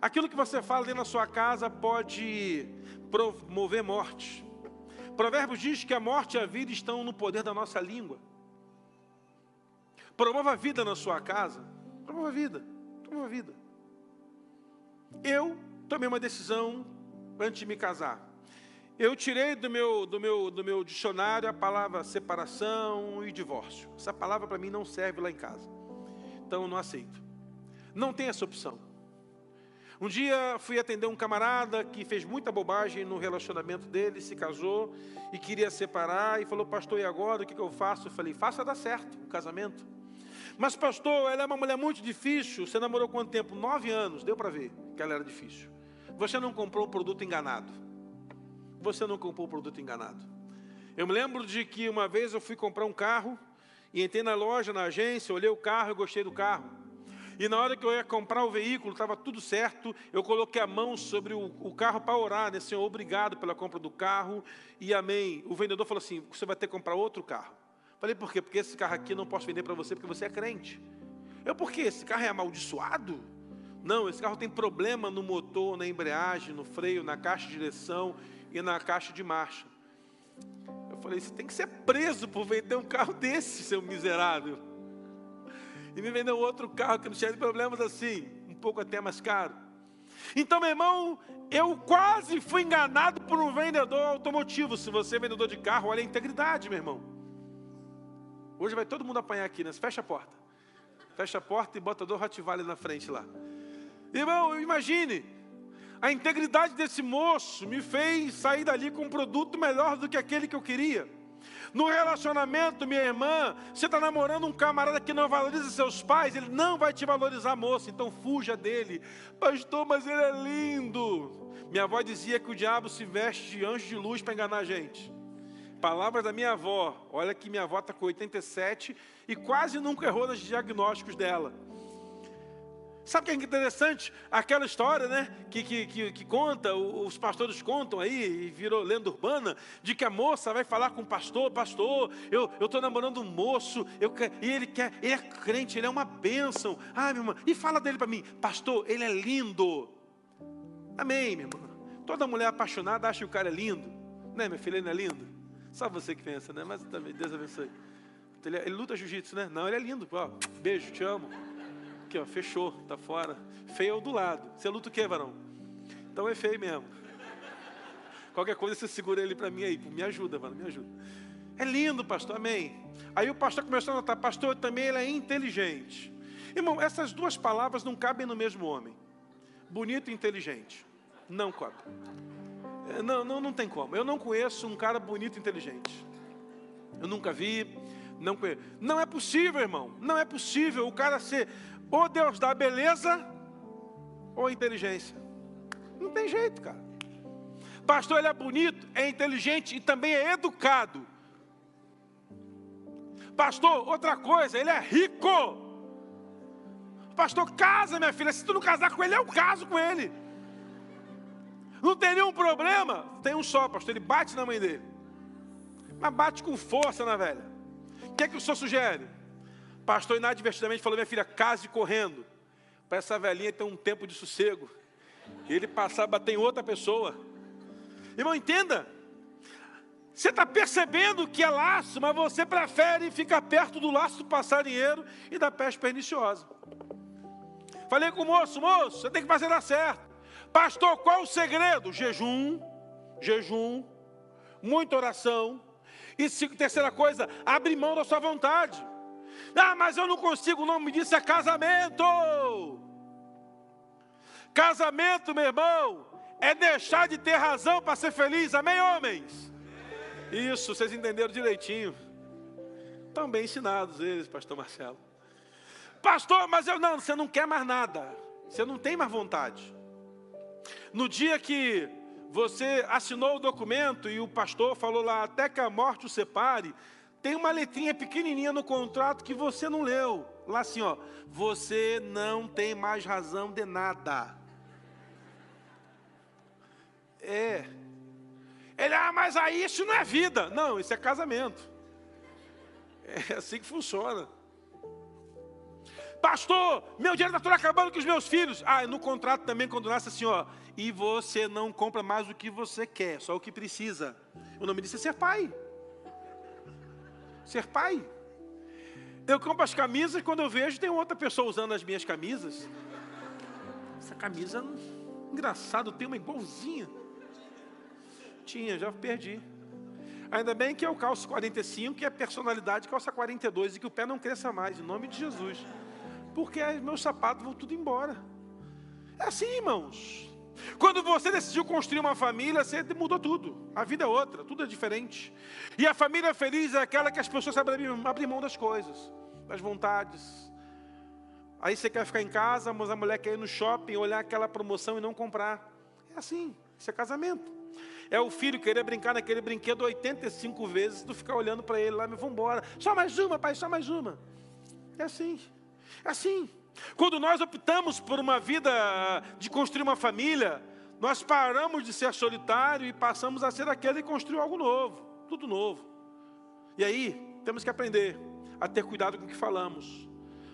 Aquilo que você fala dentro da sua casa pode promover morte. Provérbios diz que a morte e a vida estão no poder da nossa língua. Promova a vida na sua casa. Promova a vida. Promova a vida. Eu tomei uma decisão antes de me casar. Eu tirei do meu dicionário a palavra separação e divórcio. Essa palavra para mim não serve lá em casa. Então eu não aceito. Não tem essa opção. Um dia fui atender um camarada que fez muita bobagem no relacionamento dele, se casou e queria separar e falou, pastor, e agora o que eu faço? Eu falei, faça dar certo o casamento. Mas pastor, ela é uma mulher muito difícil. Você namorou quanto tempo? 9 anos, deu para ver que ela era difícil. Você não comprou o produto enganado. Você não comprou o produto enganado. Eu me lembro de que uma vez eu fui comprar um carro e entrei na loja, na agência, olhei o carro e gostei do carro. E na hora que eu ia comprar o veículo, estava tudo certo, eu coloquei a mão sobre o carro para orar, né? Senhor, obrigado pela compra do carro e amém. O vendedor falou assim, você vai ter que comprar outro carro. Falei, por quê? Porque esse carro aqui eu não posso vender para você porque você é crente. Por quê? Esse carro é amaldiçoado? Não, esse carro tem problema no motor, na embreagem, no freio, na caixa de direção e na caixa de marcha. Eu falei, você tem que ser preso por vender um carro desse, seu miserável. E me vendeu outro carro que não tinha problemas assim, um pouco até mais caro. Então, meu irmão, eu quase fui enganado por um vendedor automotivo. Se você é vendedor de carro, olha a integridade, meu irmão. Hoje vai todo mundo apanhar aqui, né? Fecha a porta. Fecha a porta e bota 2 Rottweiler na frente lá. Irmão, imagine, a integridade desse moço me fez sair dali com um produto melhor do que aquele que eu queria. No relacionamento, minha irmã, você está namorando um camarada que não valoriza seus pais, ele não vai te valorizar, moça, então fuja dele. Pastor, mas ele é lindo. Minha avó dizia que o diabo se veste de anjo de luz para enganar a gente. Palavras da minha avó. Olha que minha avó está com 87 e quase nunca errou nos diagnósticos dela. Sabe o que é interessante? Aquela história, né? Que conta, os pastores contam aí, e virou lenda urbana, de que a moça vai falar com o pastor: pastor, eu estou namorando um moço, e ele é crente, ele é uma bênção. Ah, minha irmã, e fala dele para mim: pastor, ele é lindo. Amém, minha irmã. Toda mulher apaixonada acha que o cara é lindo. Né, minha filha, ele não é lindo? Só você que pensa, né? Mas também, Deus abençoe. Ele luta jiu-jitsu, né? Não, ele é lindo. Ó, beijo, te amo. Aqui, ó, fechou, tá fora. Feio é o do lado. Você luta o quê, varão? Então é feio mesmo. Qualquer coisa você segura ele para mim aí. Me ajuda, varão, me ajuda. É lindo, pastor, amém. Aí o pastor começou a notar: pastor, também ele é inteligente. Irmão, essas duas palavras não cabem no mesmo homem. Bonito e inteligente. Não cabe. Não tem como. Eu não conheço um cara bonito e inteligente. Eu nunca vi, não conheço. Não é possível, irmão. Não é possível o cara ser ou Deus dá beleza ou inteligência. Não tem jeito, cara. Pastor, ele é bonito, é inteligente e também é educado. Pastor, outra coisa, ele é rico. Pastor, casa, minha filha. Se tu não casar com ele, eu caso com ele. Não tem nenhum problema. Tem um só, pastor, ele bate na mãe dele. Mas bate com força na velha. O que é que o senhor sugere? Pastor inadvertidamente falou: minha filha, case correndo, para essa velhinha ter um tempo de sossego, e ele passar a bater em outra pessoa. Irmão, entenda. Você está percebendo que é laço, mas você prefere ficar perto do laço do passarinheiro e da peste perniciosa. Falei com o moço: moço, você tem que fazer dar certo. Pastor, qual o segredo? Jejum, muita oração. E terceira coisa, abre mão da sua vontade. Ah, mas eu não consigo. O nome disso é casamento. Casamento, meu irmão, é deixar de ter razão para ser feliz. Amém, homens? Isso, vocês entenderam direitinho. Estão bem ensinados eles, pastor Marcelo. Pastor, mas você não quer mais nada. Você não tem mais vontade. No dia que você assinou o documento e o pastor falou lá: até que a morte o separe, tem uma letrinha pequenininha no contrato que você não leu. Lá assim, ó: você não tem mais razão de nada. Ele: mas aí isso não é vida. Não, isso é casamento. É assim que funciona. Pastor, meu dinheiro está todo acabando com os meus filhos. No contrato também, quando nasce assim, ó: e você não compra mais o que você quer, só o que precisa. O nome disso é ser pai. Ser pai. Eu compro as camisas, quando eu vejo tem outra pessoa usando as minhas camisas. Essa camisa, engraçado, tem uma igualzinha. Tinha, já perdi. Ainda bem que eu calço 45, que a personalidade calça 42 e que o pé não cresça mais, em nome de Jesus. Porque meus sapatos vão tudo embora. É assim, irmãos. Quando você decidiu construir uma família, você mudou tudo. A vida é outra, tudo é diferente. E a família feliz é aquela que as pessoas sabem abrir mão das coisas, das vontades. Aí você quer ficar em casa, mas a mulher quer ir no shopping, olhar aquela promoção e não comprar. É assim, isso é casamento. É o filho querer brincar naquele brinquedo 85 vezes, tu ficar olhando para ele lá: mas vamos embora. Só mais uma, pai, só mais uma. É assim. É assim. Quando nós optamos por uma vida de construir uma família, nós paramos de ser solitário e passamos a ser aquele que construiu algo novo, tudo novo. E aí, temos que aprender a ter cuidado com o que falamos,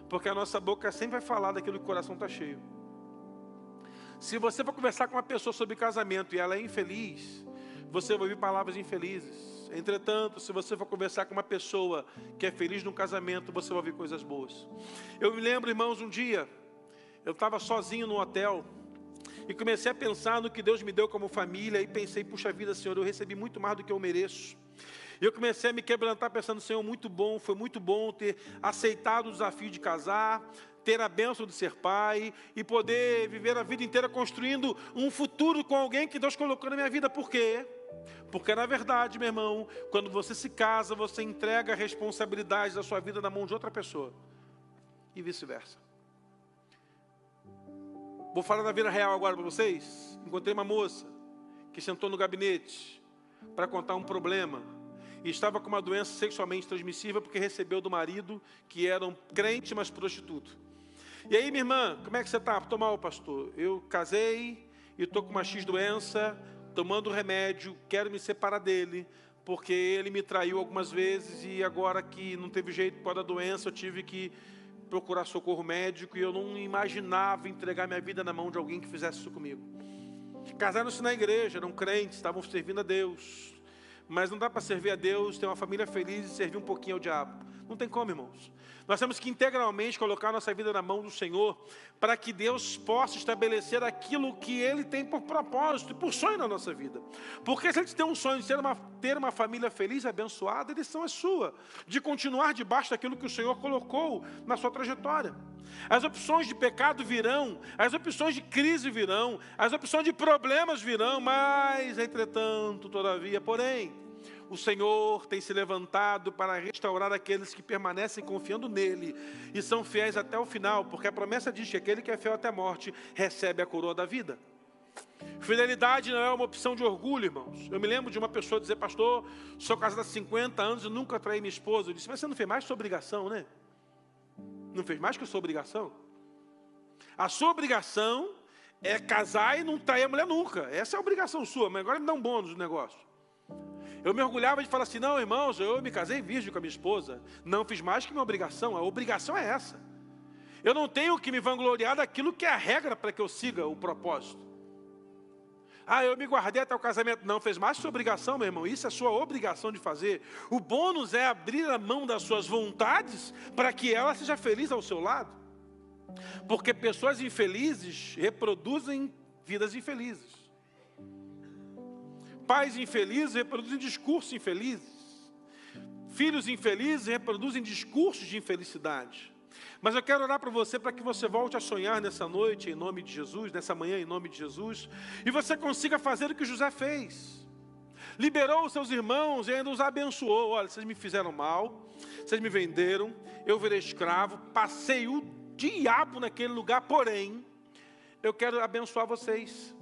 porque a nossa boca sempre vai falar daquilo que o coração está cheio. Se você for conversar com uma pessoa sobre casamento e ela é infeliz, você vai ouvir palavras infelizes. Entretanto, se você for conversar com uma pessoa que é feliz no casamento, você vai ouvir coisas boas. Eu me lembro, irmãos, um dia, eu estava sozinho no hotel e comecei a pensar no que Deus me deu como família e pensei: puxa vida, Senhor, eu recebi muito mais do que eu mereço. E eu comecei a me quebrantar pensando: Senhor, foi muito bom ter aceitado o desafio de casar, ter a bênção de ser pai e poder viver a vida inteira construindo um futuro com alguém que Deus colocou na minha vida. Por quê? Porque na verdade, meu irmão, quando você se casa, você entrega a responsabilidade da sua vida na mão de outra pessoa. E vice-versa. Vou falar da vida real agora para vocês. Encontrei uma moça que sentou no gabinete para contar um problema. E estava com uma doença sexualmente transmissível porque recebeu do marido, que era um crente, mas prostituto. E aí, minha irmã, como é que você está? Estou mal, pastor. Eu casei e estou com uma X doença, tomando remédio, quero me separar dele, porque ele me traiu algumas vezes e agora que não teve jeito por causa da doença, eu tive que procurar socorro médico e eu não imaginava entregar minha vida na mão de alguém que fizesse isso comigo. Casaram-se na igreja, eram crentes, estavam servindo a Deus. Mas não dá para servir a Deus, ter uma família feliz e servir um pouquinho ao diabo. Não tem como, irmãos. Nós temos que integralmente colocar nossa vida na mão do Senhor, para que Deus possa estabelecer aquilo que Ele tem por propósito e por sonho na nossa vida. Porque se Ele tem um sonho de ter uma família feliz e abençoada, a decisão é sua, de continuar debaixo daquilo que o Senhor colocou na sua trajetória. As opções de pecado virão, as opções de crise virão, as opções de problemas virão, mas, entretanto, todavia, porém, o Senhor tem se levantado para restaurar aqueles que permanecem confiando nele e são fiéis até o final, porque a promessa diz que aquele que é fiel até a morte recebe a coroa da vida. Fidelidade não é uma opção de orgulho, irmãos. Eu me lembro de uma pessoa dizer: pastor, sou casado há 50 anos e nunca traí minha esposa. Eu disse: mas você não fez mais que sua obrigação, né? Não fez mais que a sua obrigação? A sua obrigação é casar e não trair a mulher nunca. Essa é a obrigação sua, mas agora me dá um bônus no negócio. Eu me orgulhava de falar assim: não, irmãos, eu me casei virgem com a minha esposa. Não fiz mais que minha obrigação, a obrigação é essa. Eu não tenho que me vangloriar daquilo que é a regra para que eu siga o propósito. Ah, eu me guardei até o casamento. Não, fez mais que sua obrigação, meu irmão. Isso é sua obrigação de fazer. O bônus é abrir a mão das suas vontades para que ela seja feliz ao seu lado. Porque pessoas infelizes reproduzem vidas infelizes. Pais infelizes reproduzem discursos infelizes. Filhos infelizes reproduzem discursos de infelicidade. Mas eu quero orar para você, para que você volte a sonhar nessa noite, em nome de Jesus, nessa manhã, em nome de Jesus, e você consiga fazer o que José fez. Liberou os seus irmãos e ainda os abençoou. Olha, vocês me fizeram mal, vocês me venderam, eu virei escravo, passei o diabo naquele lugar, porém, eu quero abençoar vocês.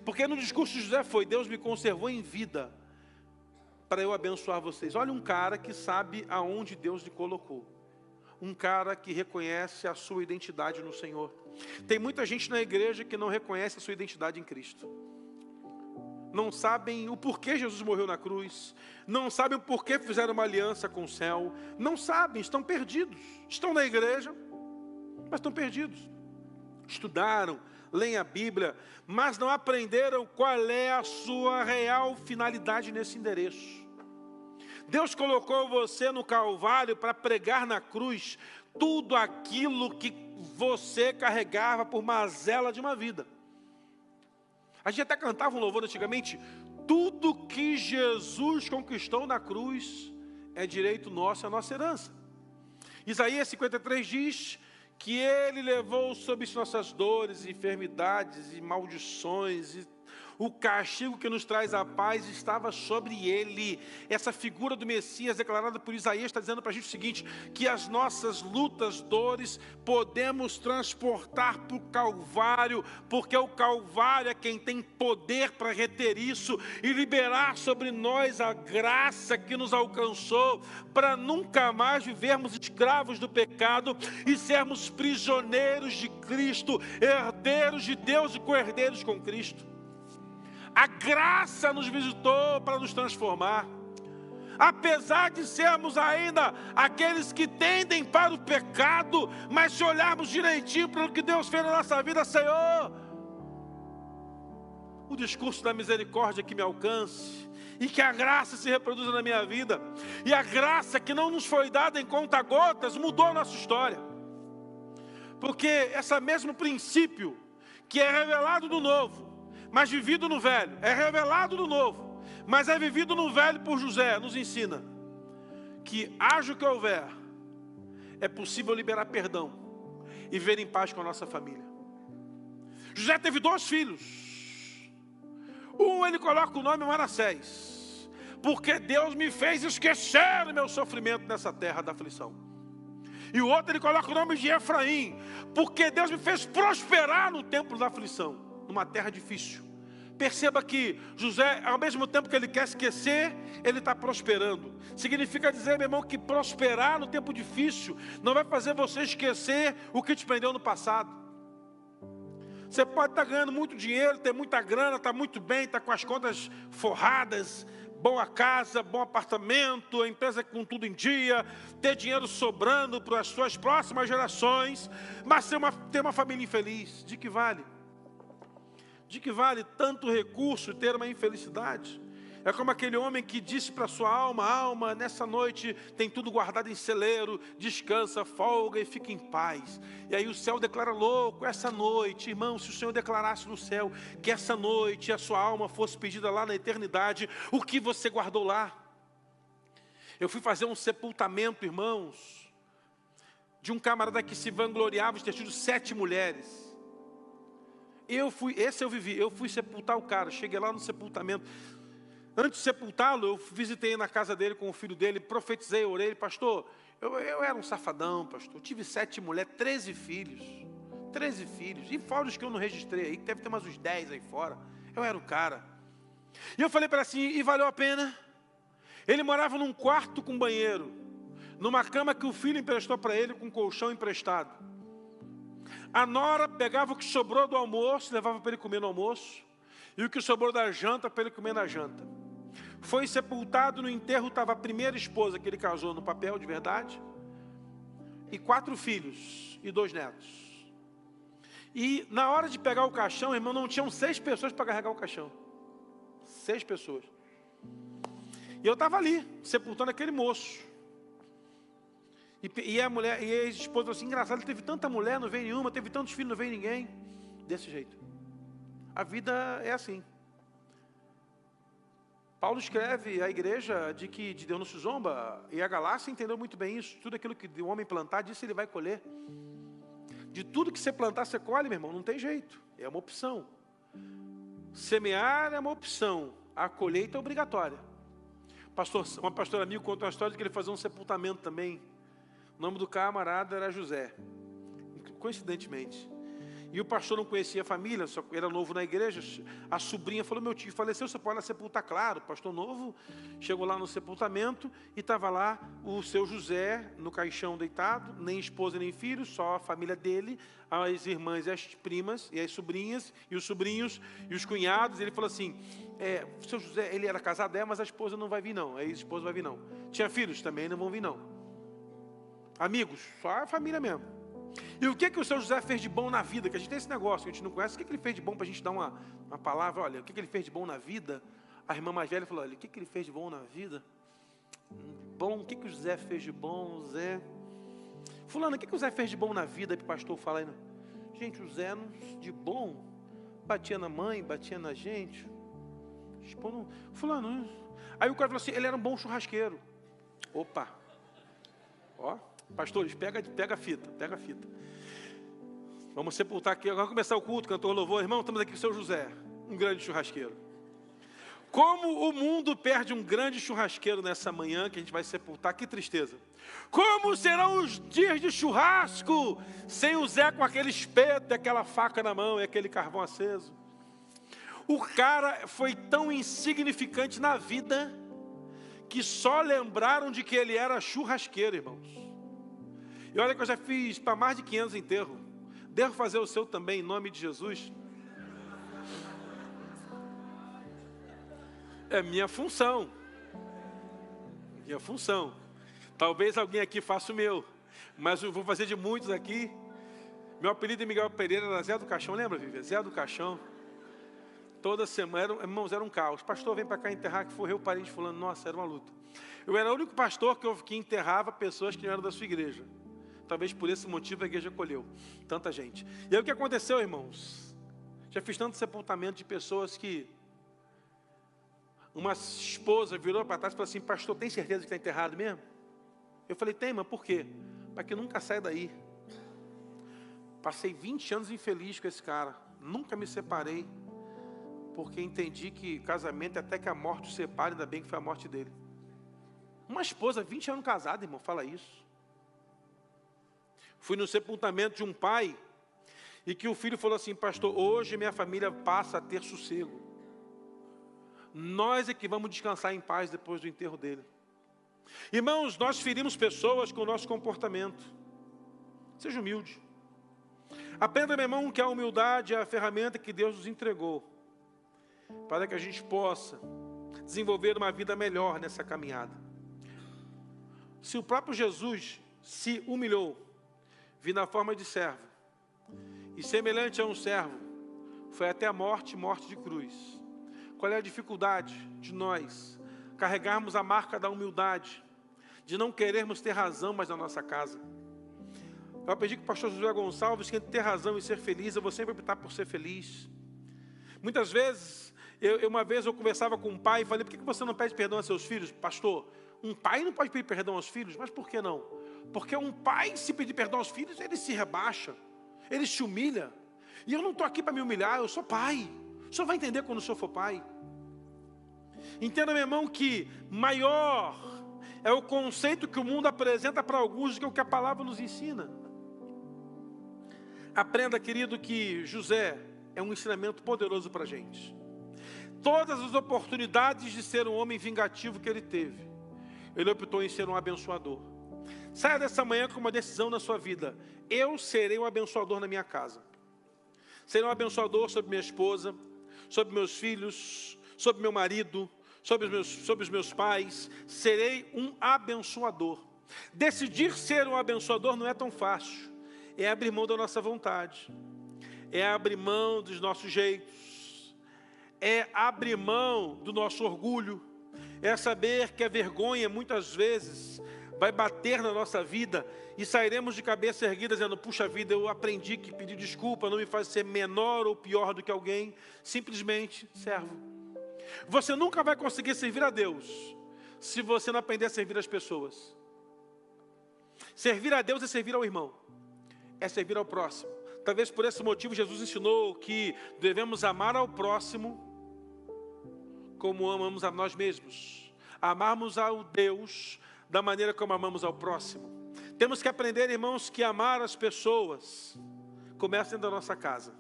Porque no discurso de José foi: Deus me conservou em vida para eu abençoar vocês. Olha um cara que sabe aonde Deus lhe colocou. Um cara que reconhece a sua identidade no Senhor. Tem muita gente na igreja que não reconhece a sua identidade em Cristo. Não sabem o porquê Jesus morreu na cruz. Não sabem o porquê fizeram uma aliança com o céu. Não sabem, estão perdidos. Estão na igreja, mas estão perdidos. Estudaram, leem a Bíblia, mas não aprenderam qual é a sua real finalidade nesse endereço. Deus colocou você no Calvário para pregar na cruz tudo aquilo que você carregava por mazela de uma vida. A gente até cantava um louvor antigamente: tudo que Jesus conquistou na cruz é direito nosso, é a nossa herança. Isaías 53 diz que Ele levou sobre si nossas dores, enfermidades e maldições, e o castigo que nos traz a paz estava sobre Ele. Essa figura do Messias declarada por Isaías está dizendo para a gente o seguinte: que as nossas lutas, dores, podemos transportar para o Calvário, porque o Calvário é quem tem poder para reter isso e liberar sobre nós a graça que nos alcançou, para nunca mais vivermos escravos do pecado e sermos prisioneiros de Cristo, herdeiros de Deus e co-herdeiros com Cristo. A graça nos visitou para nos transformar. Apesar de sermos ainda aqueles que tendem para o pecado, mas se olharmos direitinho para o que Deus fez na nossa vida: Senhor, o discurso da misericórdia que me alcance, e que a graça se reproduza na minha vida, e a graça que não nos foi dada em conta-gotas mudou a nossa história. Porque esse mesmo princípio que é revelado no Novo, mas vivido no Velho, é revelado no Novo, mas é vivido no Velho por José, nos ensina que, haja o que houver, é possível liberar perdão e viver em paz com a nossa família. José teve 2 filhos. Um ele coloca o nome Manassés, porque Deus me fez esquecer o meu sofrimento nessa terra da aflição. E o outro ele coloca o nome de Efraim, porque Deus me fez prosperar no tempo da aflição, numa terra difícil. Perceba que José, ao mesmo tempo que ele quer esquecer, ele está prosperando. Significa dizer, meu irmão, que prosperar no tempo difícil não vai fazer você esquecer o que te prendeu no passado. Você pode estar ganhando muito dinheiro, ter muita grana, está muito bem, está com as contas forradas, boa casa, bom apartamento, a empresa com tudo em dia, ter dinheiro sobrando para as suas próximas gerações, mas ter uma família infeliz. De que vale? De que vale tanto recurso e ter uma infelicidade? É como aquele homem que disse para sua alma: alma, nessa noite tem tudo guardado em celeiro, descansa, folga e fica em paz. E aí o céu declara louco, essa noite, irmão, se o Senhor declarasse no céu que essa noite a sua alma fosse pedida lá na eternidade, o que você guardou lá? Eu fui fazer um sepultamento, irmãos, de um camarada que se vangloriava de ter tido 7 mulheres. Eu fui sepultar o cara, cheguei lá no sepultamento. Antes de sepultá-lo, eu visitei na casa dele com o filho dele, profetizei, orei, pastor, eu era um safadão, pastor, eu tive 7 mulheres, 13 filhos, e fora os que eu não registrei aí, deve ter mais uns 10 aí fora, eu era o cara. E eu falei para ele assim, e valeu a pena? Ele morava num quarto com banheiro, numa cama que o filho emprestou para ele, com um colchão emprestado. A nora pegava o que sobrou do almoço, levava para ele comer no almoço, e o que sobrou da janta para ele comer na janta. Foi sepultado no enterro, estava a primeira esposa que ele casou no papel de verdade, e 4 filhos e 2 netos. E na hora de pegar o caixão, irmão, não tinham 6 pessoas para carregar o caixão. 6 pessoas. E eu estava ali, sepultando aquele moço. E a mulher, e a esposa falou assim, engraçado, ele teve tanta mulher, não veio nenhuma, teve tantos filhos, não veio ninguém. Desse jeito. A vida é assim. Paulo escreve à igreja de que de Deus não se zomba, e a Galácia entendeu muito bem isso. Tudo aquilo que o homem plantar, disso ele vai colher. De tudo que você plantar, você colhe, meu irmão, não tem jeito. É uma opção. Semear é uma opção, a colheita é obrigatória. Uma pastora amiga contou uma história de que ele fazia um sepultamento também. O nome do camarada era José, coincidentemente. E o pastor não conhecia a família, só era novo na igreja. A sobrinha falou, meu tio faleceu, você pode lá sepultar? Claro, o pastor novo chegou lá no sepultamento e estava lá o seu José no caixão deitado, nem esposa nem filho, só a família dele, as irmãs e as primas, e as sobrinhas, e os sobrinhos, e os cunhados. E ele falou assim, o seu José, ele era casado, mas a esposa não vai vir não, a ex-esposa vai vir não. Tinha filhos? Também não vão vir não. Amigos? Só a família mesmo. E o que o seu José fez de bom na vida? Que a gente tem esse negócio, que a gente não conhece. O que ele fez de bom para a gente dar uma palavra? Olha, o que ele fez de bom na vida? A irmã mais velha falou, olha, o que ele fez de bom na vida? Bom, o que o José fez de bom? Zé. Fulano, o que o José fez de bom na vida? Para o pastor falar aí. Gente, o Zé, de bom, batia na mãe, batia na gente. Fulano. Aí o cara falou assim, ele era um bom churrasqueiro. Opa. Ó. Pastores, pega a fita. Vamos sepultar aqui, agora começar o culto, cantor louvor. Irmão, estamos aqui com o seu José, um grande churrasqueiro. Como o mundo perde um grande churrasqueiro nessa manhã que a gente vai sepultar, que tristeza. Como serão os dias de churrasco sem o Zé com aquele espeto, aquela faca na mão e aquele carvão aceso. O cara foi tão insignificante na vida que só lembraram de que ele era churrasqueiro, irmãos. E olha que eu já fiz para mais de 500 enterros. Devo fazer o seu também, em nome de Jesus? É minha função. Talvez alguém aqui faça o meu, mas eu vou fazer de muitos aqui. Meu apelido é Miguel Pereira, era Zé do Caixão, lembra, Vivi? Zé do Caixão. Toda semana, irmãos, era um caos. Pastor, vem para cá enterrar, que foi eu, parente fulano. Nossa, era uma luta. Eu era o único pastor que enterrava pessoas que não eram da sua igreja. Talvez por esse motivo a igreja acolheu tanta gente. E aí o que aconteceu, irmãos? Já fiz tanto sepultamento de pessoas que uma esposa virou para trás e falou assim, pastor, tem certeza que está enterrado mesmo? Eu falei, tem, mas por quê? Para que nunca saia daí. Passei 20 anos infeliz com esse cara. Nunca me separei. Porque entendi que casamento, até que a morte o separe, ainda bem que foi a morte dele. Uma esposa, 20 anos casada, irmão, fala isso. Fui no sepultamento de um pai, e que o filho falou assim, pastor, hoje minha família passa a ter sossego. nós é que vamos descansar em paz depois do enterro dele. Irmãos, nós ferimos pessoas com o nosso comportamento. Seja humilde. Aprenda, meu irmão, que a humildade é a ferramenta que Deus nos entregou para que a gente possa desenvolver uma vida melhor nessa caminhada. Se o próprio Jesus se humilhou, vindo na forma de servo, e semelhante a um servo, foi até a morte, morte de cruz. Qual é a dificuldade de nós carregarmos a marca da humildade, de não querermos ter razão mais na nossa casa? Eu aprendi com o pastor José Gonçalves que entre ter razão e ser feliz, eu vou sempre optar por ser feliz. Muitas vezes, uma vez eu conversava com um pai e falei, por que você não pede perdão a seus filhos? Pastor, um pai não pode pedir perdão aos filhos, mas por que não? Porque um pai, se pedir perdão aos filhos, ele se rebaixa, ele se humilha. E eu não estou aqui para me humilhar, eu sou pai. O senhor vai entender quando o senhor for pai. Entenda, meu irmão, que maior é o conceito que o mundo apresenta para alguns do que o que a palavra nos ensina. Aprenda, querido, que José é um ensinamento poderoso para a gente. Todas as oportunidades de ser um homem vingativo que ele teve, ele optou em ser um abençoador. Saia dessa manhã com uma decisão na sua vida. Eu serei um abençoador na minha casa. Serei um abençoador sobre minha esposa, sobre meus filhos, sobre meu marido, sobre os meus pais. Serei um abençoador. Decidir ser um abençoador não é tão fácil. É abrir mão da nossa vontade. É abrir mão dos nossos jeitos. É abrir mão do nosso orgulho. É saber que a vergonha muitas vezes vai bater na nossa vida e sairemos de cabeça erguida dizendo, puxa vida, eu aprendi que pedir desculpa não me faz ser menor ou pior do que alguém, simplesmente servo. Você nunca vai conseguir servir a Deus se você não aprender a servir as pessoas. Servir a Deus é servir ao irmão, é servir ao próximo. Talvez por esse motivo Jesus ensinou que devemos amar ao próximo como amamos a nós mesmos. Amarmos ao Deus da maneira como amamos ao próximo. Temos que aprender, irmãos, que amar as pessoas começa dentro da nossa casa.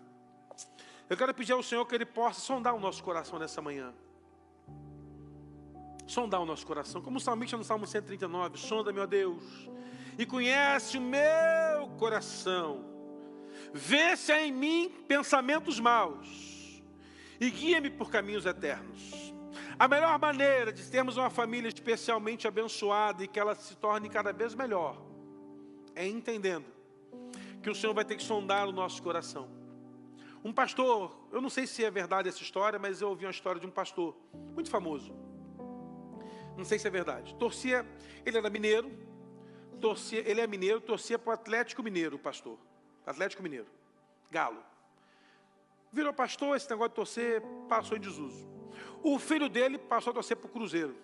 Eu quero pedir ao Senhor que Ele possa sondar o nosso coração nessa manhã. Sondar o nosso coração. Como o salmista no Salmo 139, sonda-me, ó Deus, e conhece o meu coração. Vê se há em mim pensamentos maus e guia-me por caminhos eternos. A melhor maneira de termos uma família especialmente abençoada e que ela se torne cada vez melhor é entendendo que o Senhor vai ter que sondar o nosso coração. Um pastor, eu não sei se é verdade essa história, mas eu ouvi uma história de um pastor muito famoso. Não sei se é verdade. Torcia, ele era mineiro, torcia para o Atlético Mineiro, o pastor. Atlético Mineiro, Galo. Virou pastor, esse negócio de torcer passou em desuso. O filho dele passou a torcer para o Cruzeiro.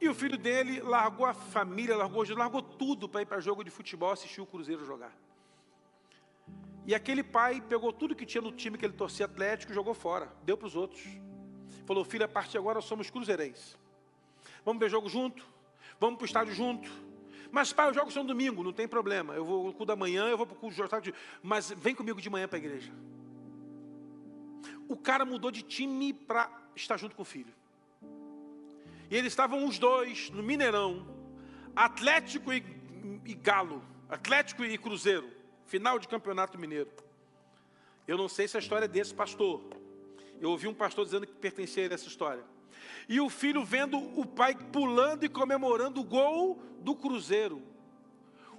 E o filho dele largou a família, largou tudo para ir para jogo de futebol, assistir o Cruzeiro jogar. E aquele pai pegou tudo que tinha no time que ele torcia Atlético e jogou fora, deu para os outros. Falou, filho, a partir de agora nós somos cruzeirenses. Vamos ver jogo junto, vamos para o estádio junto. Mas pai, os jogos são domingo, não tem problema. Eu vou no culto da manhã, eu vou para o culto do estádio, mas vem comigo de manhã para a igreja. O cara mudou de time para estar junto com o filho. E eles estavam os dois no Mineirão, Atlético e Galo, Atlético e Cruzeiro, final de campeonato mineiro. Eu não sei se a história é desse pastor. Eu ouvi um pastor dizendo que pertencia a essa história. E o filho vendo o pai pulando e comemorando o gol do Cruzeiro.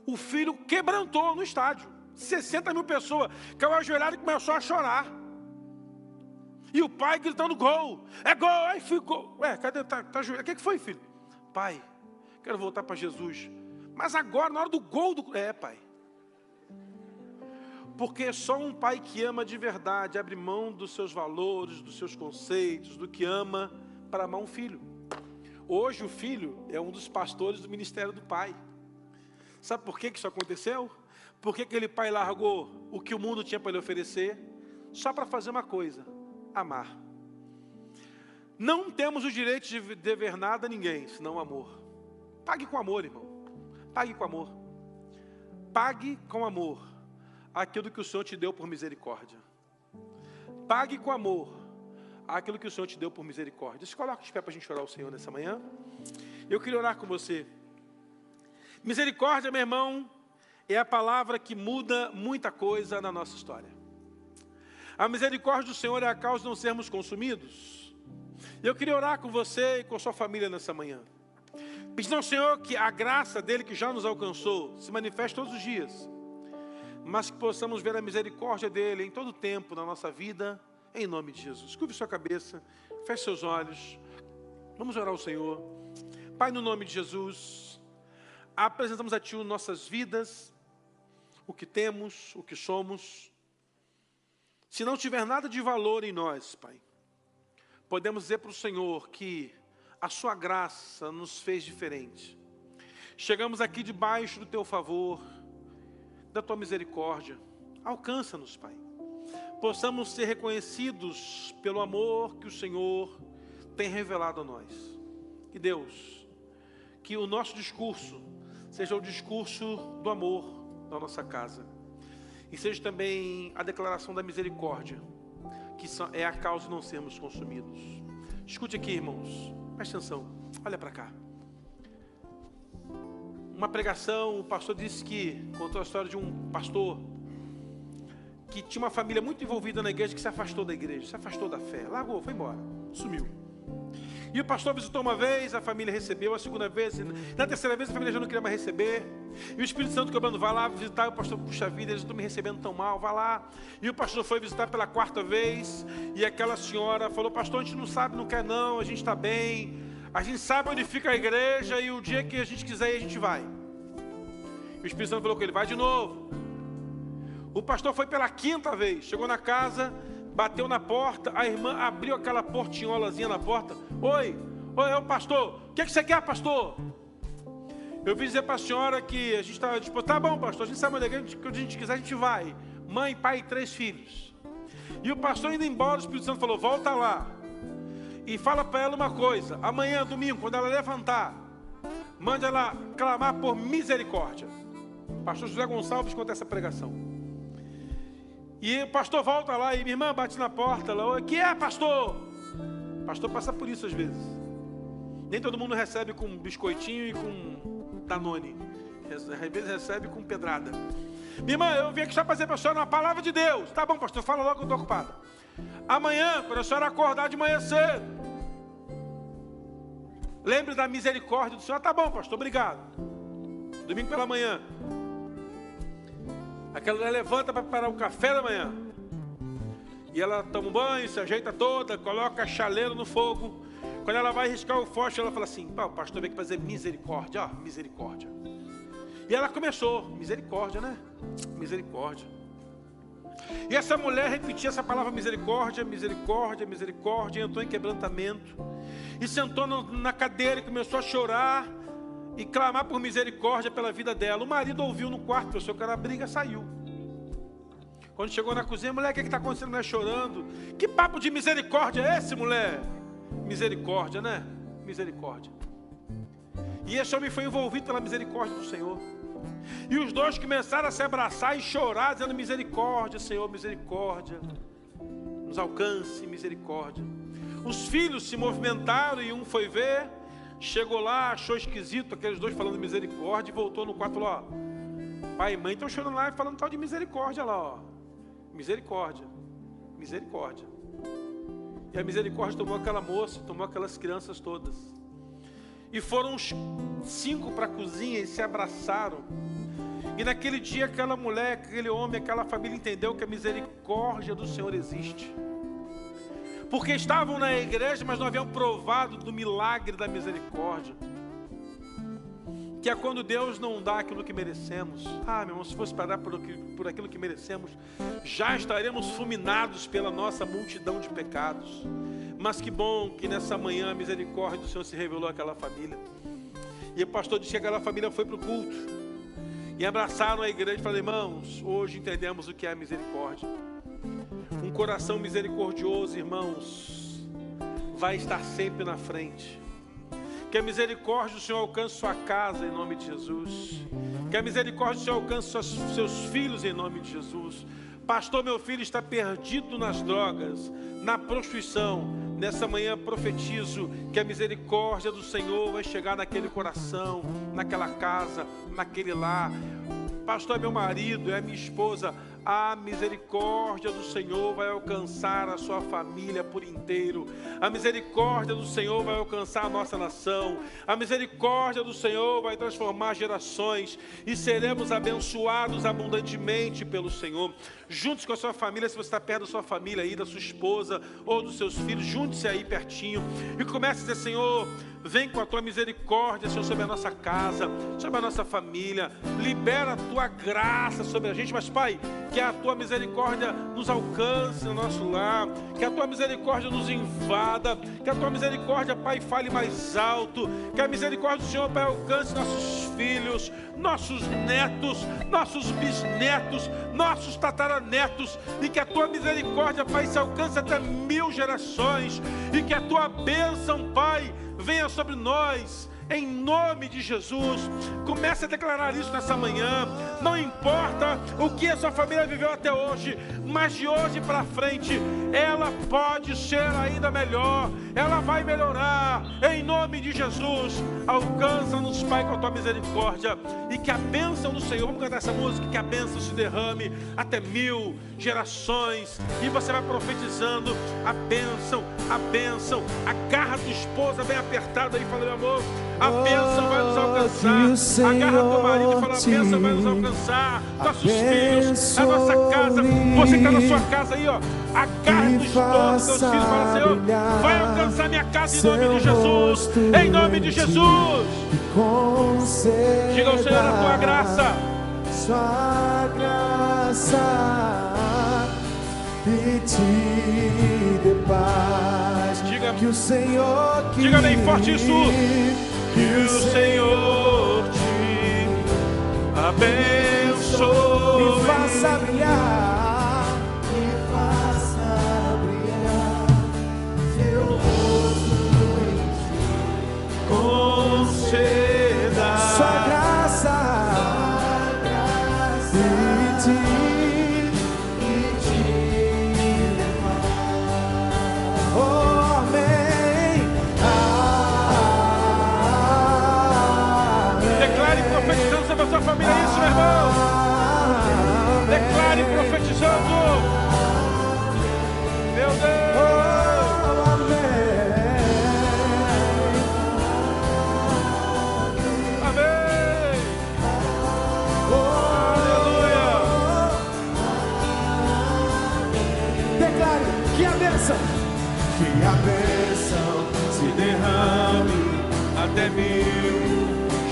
O filho quebrantou no estádio. 60 mil pessoas, caiu ajoelhado e começou a chorar. E o pai gritando gol, é gol, aí ficou. Ué, cadê, tá ajoelhado? O que foi, filho? Pai, quero voltar para Jesus. Mas agora, na hora do gol do... pai. Porque só um pai que ama de verdade abre mão dos seus valores, dos seus conceitos, do que ama para amar um filho. Hoje o filho é um dos pastores do ministério do pai. Sabe por que isso aconteceu? Porque aquele pai largou o que o mundo tinha para lhe oferecer só para fazer uma coisa: amar. Não temos o direito de dever nada a ninguém, senão amor. Pague com amor, irmão. Pague com amor. Pague com amor aquilo que o Senhor te deu por misericórdia. Pague com amor àquilo que o Senhor te deu por misericórdia. Se coloca de pé para a gente orar ao Senhor nessa manhã. Eu queria orar com você. Misericórdia, meu irmão, é a palavra que muda muita coisa na nossa história. A misericórdia do Senhor é a causa de não sermos consumidos. Eu queria orar com você e com a sua família nessa manhã. Pedindo ao Senhor que a graça dele que já nos alcançou se manifeste todos os dias, mas que possamos ver a misericórdia dele em todo o tempo na nossa vida, em nome de Jesus. Curve sua cabeça, feche seus olhos, vamos orar ao Senhor. Pai, no nome de Jesus, apresentamos a Ti nossas vidas, o que temos, o que somos. Se não tiver nada de valor em nós, Pai, podemos dizer para o Senhor que a Sua graça nos fez diferente. Chegamos aqui debaixo do Teu favor, da Tua misericórdia. Alcança-nos, Pai. Possamos ser reconhecidos pelo amor que o Senhor tem revelado a nós. E Deus, que o nosso discurso seja o discurso do amor na nossa casa. E seja também a declaração da misericórdia, que é a causa de não sermos consumidos. Escute aqui, irmãos. Preste atenção. Olha para cá. Uma pregação, o pastor disse que, contou a história de um pastor que tinha uma família muito envolvida na igreja, que se afastou da igreja, se afastou da fé, largou, foi embora, sumiu. E o pastor visitou uma vez, a família recebeu, a segunda vez, na terceira vez a família já não queria mais receber. E o Espírito Santo cobrando, vai lá visitar, e o pastor, puxa vida, eles estão me recebendo tão mal, vai lá. E o pastor foi visitar pela quarta vez, e aquela senhora falou, pastor, a gente não sabe, não quer não, a gente está bem, a gente sabe onde fica a igreja, e o dia que a gente quiser ir, a gente vai. E o Espírito Santo falou com ele, vai de novo. O pastor foi pela quinta vez, chegou na casa, bateu na porta, a irmã abriu aquela portinholazinha na porta. Oi, é o pastor, o que você quer, pastor? Eu vim dizer para a senhora que a gente está disposto. Tá bom, pastor, a gente sabe onde a gente quiser, a gente vai. Mãe, pai e 3 filhos. E o pastor indo embora, o Espírito Santo falou, volta lá. E fala para ela uma coisa, amanhã, domingo, quando ela levantar, mande ela clamar por misericórdia. Pastor José Gonçalves conta essa pregação. E o pastor volta lá e minha irmã bate na porta. Ela, o que é, pastor? O pastor passa por isso às vezes. Nem todo mundo recebe com biscoitinho e com Danone. Às vezes recebe com pedrada. Minha irmã, eu vim aqui só para dizer para a senhora uma palavra de Deus. Tá bom, pastor, fala logo que eu estou ocupada. Amanhã, quando a senhora acordar de manhã cedo, lembre da misericórdia do Senhor. Tá bom, pastor, obrigado. Domingo pela manhã. Aquela mulher levanta para preparar o café da manhã. E ela toma um banho, se ajeita toda, coloca a chaleira no fogo. Quando ela vai riscar o fósforo, ela fala assim, o pastor veio aqui fazer misericórdia, ó, misericórdia. E ela começou, misericórdia, né? Misericórdia. E essa mulher repetia essa palavra misericórdia, misericórdia, misericórdia, entrou em quebrantamento. E sentou na cadeira e começou a chorar e clamar por misericórdia pela vida dela. O marido ouviu no quarto, pensou que era briga, saiu. Quando chegou na cozinha, mulher, o que está acontecendo? Mulher chorando. Que papo de misericórdia é esse, mulher? Misericórdia, né? Misericórdia. E esse homem foi envolvido pela misericórdia do Senhor. E os dois começaram a se abraçar e chorar, dizendo misericórdia, Senhor, misericórdia. Nos alcance, misericórdia. Os filhos se movimentaram e um foi ver. Chegou lá, achou esquisito aqueles dois falando misericórdia e voltou no quarto e falou, ó, pai e mãe estão chorando lá e falando tal de misericórdia lá, ó. Misericórdia, misericórdia. E a misericórdia tomou aquela moça, tomou aquelas crianças todas. E foram os 5 para a cozinha e se abraçaram. E naquele dia aquela mulher, aquele homem, aquela família entendeu que a misericórdia do Senhor existe. Porque estavam na igreja, mas não haviam provado do milagre da misericórdia. Que é quando Deus não dá aquilo que merecemos. Meu irmão, se fosse para dar por aquilo que merecemos, já estaremos fulminados pela nossa multidão de pecados. Mas que bom que nessa manhã a misericórdia do Senhor se revelou àquela família. E o pastor disse que aquela família foi para o culto. E abraçaram a igreja e falaram, irmãos, hoje entendemos o que é a misericórdia. Um coração misericordioso, irmãos, vai estar sempre na frente. Que a misericórdia do Senhor alcance sua casa em nome de Jesus. Que a misericórdia do Senhor alcance seus filhos em nome de Jesus. Pastor, meu filho está perdido nas drogas, na prostituição. Nessa manhã profetizo que a misericórdia do Senhor vai chegar naquele coração, naquela casa, naquele lar. Pastor, é meu marido, é minha esposa. A misericórdia do Senhor vai alcançar a sua família por inteiro. A misericórdia do Senhor vai alcançar a nossa nação. A misericórdia do Senhor vai transformar gerações e seremos abençoados abundantemente pelo Senhor. Junte-se com a sua família, se você está perto da sua família aí, da sua esposa ou dos seus filhos, junte-se aí pertinho e comece a dizer: Senhor, vem com a tua misericórdia, Senhor, sobre a nossa casa, sobre a nossa família. Libera a tua graça sobre a gente, mas Pai, que a tua misericórdia nos alcance no nosso lar, que a tua misericórdia nos invada, que a tua misericórdia, Pai, fale mais alto, que a misericórdia do Senhor, Pai, alcance nossos filhos, nossos netos, nossos bisnetos, nossos tataranetos, e que a tua misericórdia, Pai, se alcance até 1000 gerações, e que a tua bênção, Pai, venha sobre nós, em nome de Jesus. Comece a declarar isso nessa manhã. Não importa o que a sua família viveu até hoje, mas de hoje para frente ela pode ser ainda melhor. Ela vai melhorar, em nome de Jesus. Alcança-nos, Pai, com a tua misericórdia, e que a bênção do Senhor, vamos cantar essa música, que a bênção se derrame até 1000 gerações, e você vai profetizando a bênção, a bênção. A garra da esposa bem apertada aí, fala: meu amor, a bênção vai nos alcançar. Agarra teu marido e fala: a bênção vai nos alcançar. Nossos filhos, a nossa casa. Você que está na sua casa aí, ó, agarra tua esposa, teus filhos, fala: Senhor, vai alcançar minha casa em nome de Jesus. Em nome de Jesus. Diga ao Senhor a tua graça. Sua graça e te dê paz. Que o Senhor te, diga bem forte isso. Que o Senhor te abençoe e faça brilhar, seu rosto em ti. Conceda sua graça e te dê paz. Oh, amém. Declare profetizando sobre a sua família isso, meu irmão. Declare profetizando. Meu Deus. Oh, amém. Amém. Oh, aleluia. Declare que a bênção se derrame até 1000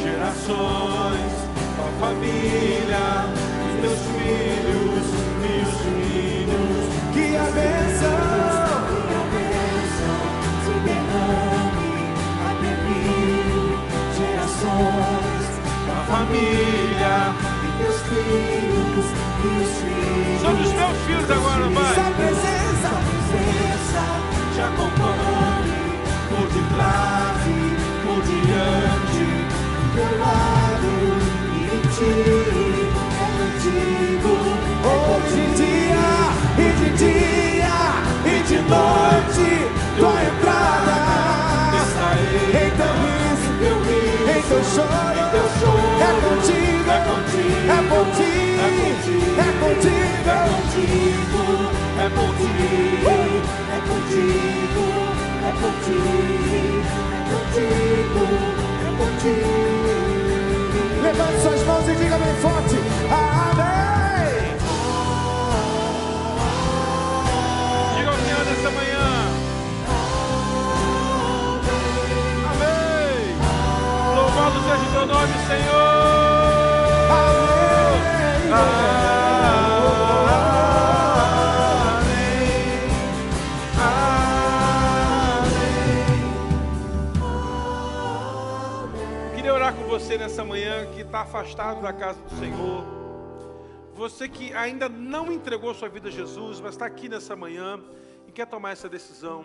gerações, com a família, os meus filhos e os filhos. que a bênção se derrame até 1000 gerações, Com a família, e teus filhos e os filhos. sobre os meus filhos agora, sua Pai. presença Te acompanhe por detrás e por diante, Do teu lado e em ti é contigo, de noite, tua entrada, estarei em teu riso, em teu choro, é contigo, é por ti, é contigo, é contigo, é contigo, é contigo, é contigo, é contigo. Levante suas mãos e diga bem forte, amém. Diga ao Senhor nessa manhã. Amém. Louvado seja o teu nome, Senhor. Amém. Queria orar com você nessa manhã que está afastado da casa do Senhor. Você que ainda não entregou sua vida a Jesus, mas está aqui nessa manhã e quer tomar essa decisão.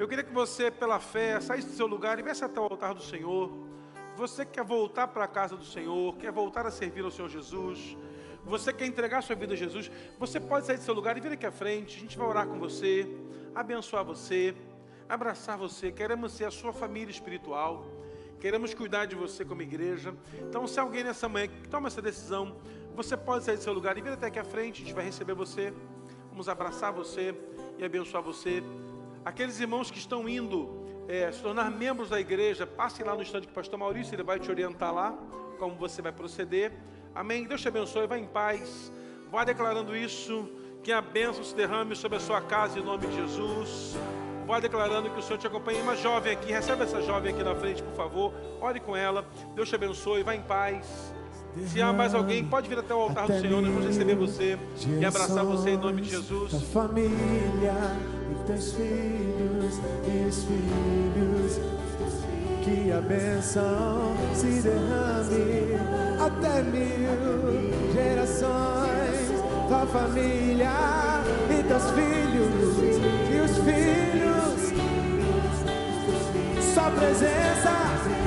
Eu queria que você, pela fé, saísse do seu lugar e viesse até o altar do Senhor. Você que quer voltar para a casa do Senhor, quer voltar a servir ao Senhor Jesus, você quer entregar sua vida a Jesus, você pode sair do seu lugar e vir aqui à frente. A gente vai orar com você, abençoar você, abraçar você. Queremos ser a sua família espiritual, queremos cuidar de você como igreja. Então, se alguém nessa manhã que toma essa decisão, você pode sair do seu lugar e vir até aqui à frente. A gente vai receber você, vamos abraçar você e abençoar você. Aqueles irmãos que estão indo se tornar membros da igreja, passem lá no estande que o pastor Maurício, ele vai te orientar lá, como você vai proceder. Amém? Deus te abençoe, vai em paz, vai declarando isso, que a bênção se derrame sobre a sua casa em nome de Jesus. Vai declarando que o Senhor te acompanhe. Uma jovem aqui, recebe essa jovem aqui na frente, por favor, ore com ela. Deus te abençoe, vai em paz. Se há mais alguém, pode vir até o altar do Senhor, nós vamos receber você e abraçar você em nome de Jesus. Da família e teus filhos e os filhos, que a bênção se derrame até 1000 gerações. Da família e teus filhos e os filhos, só presença.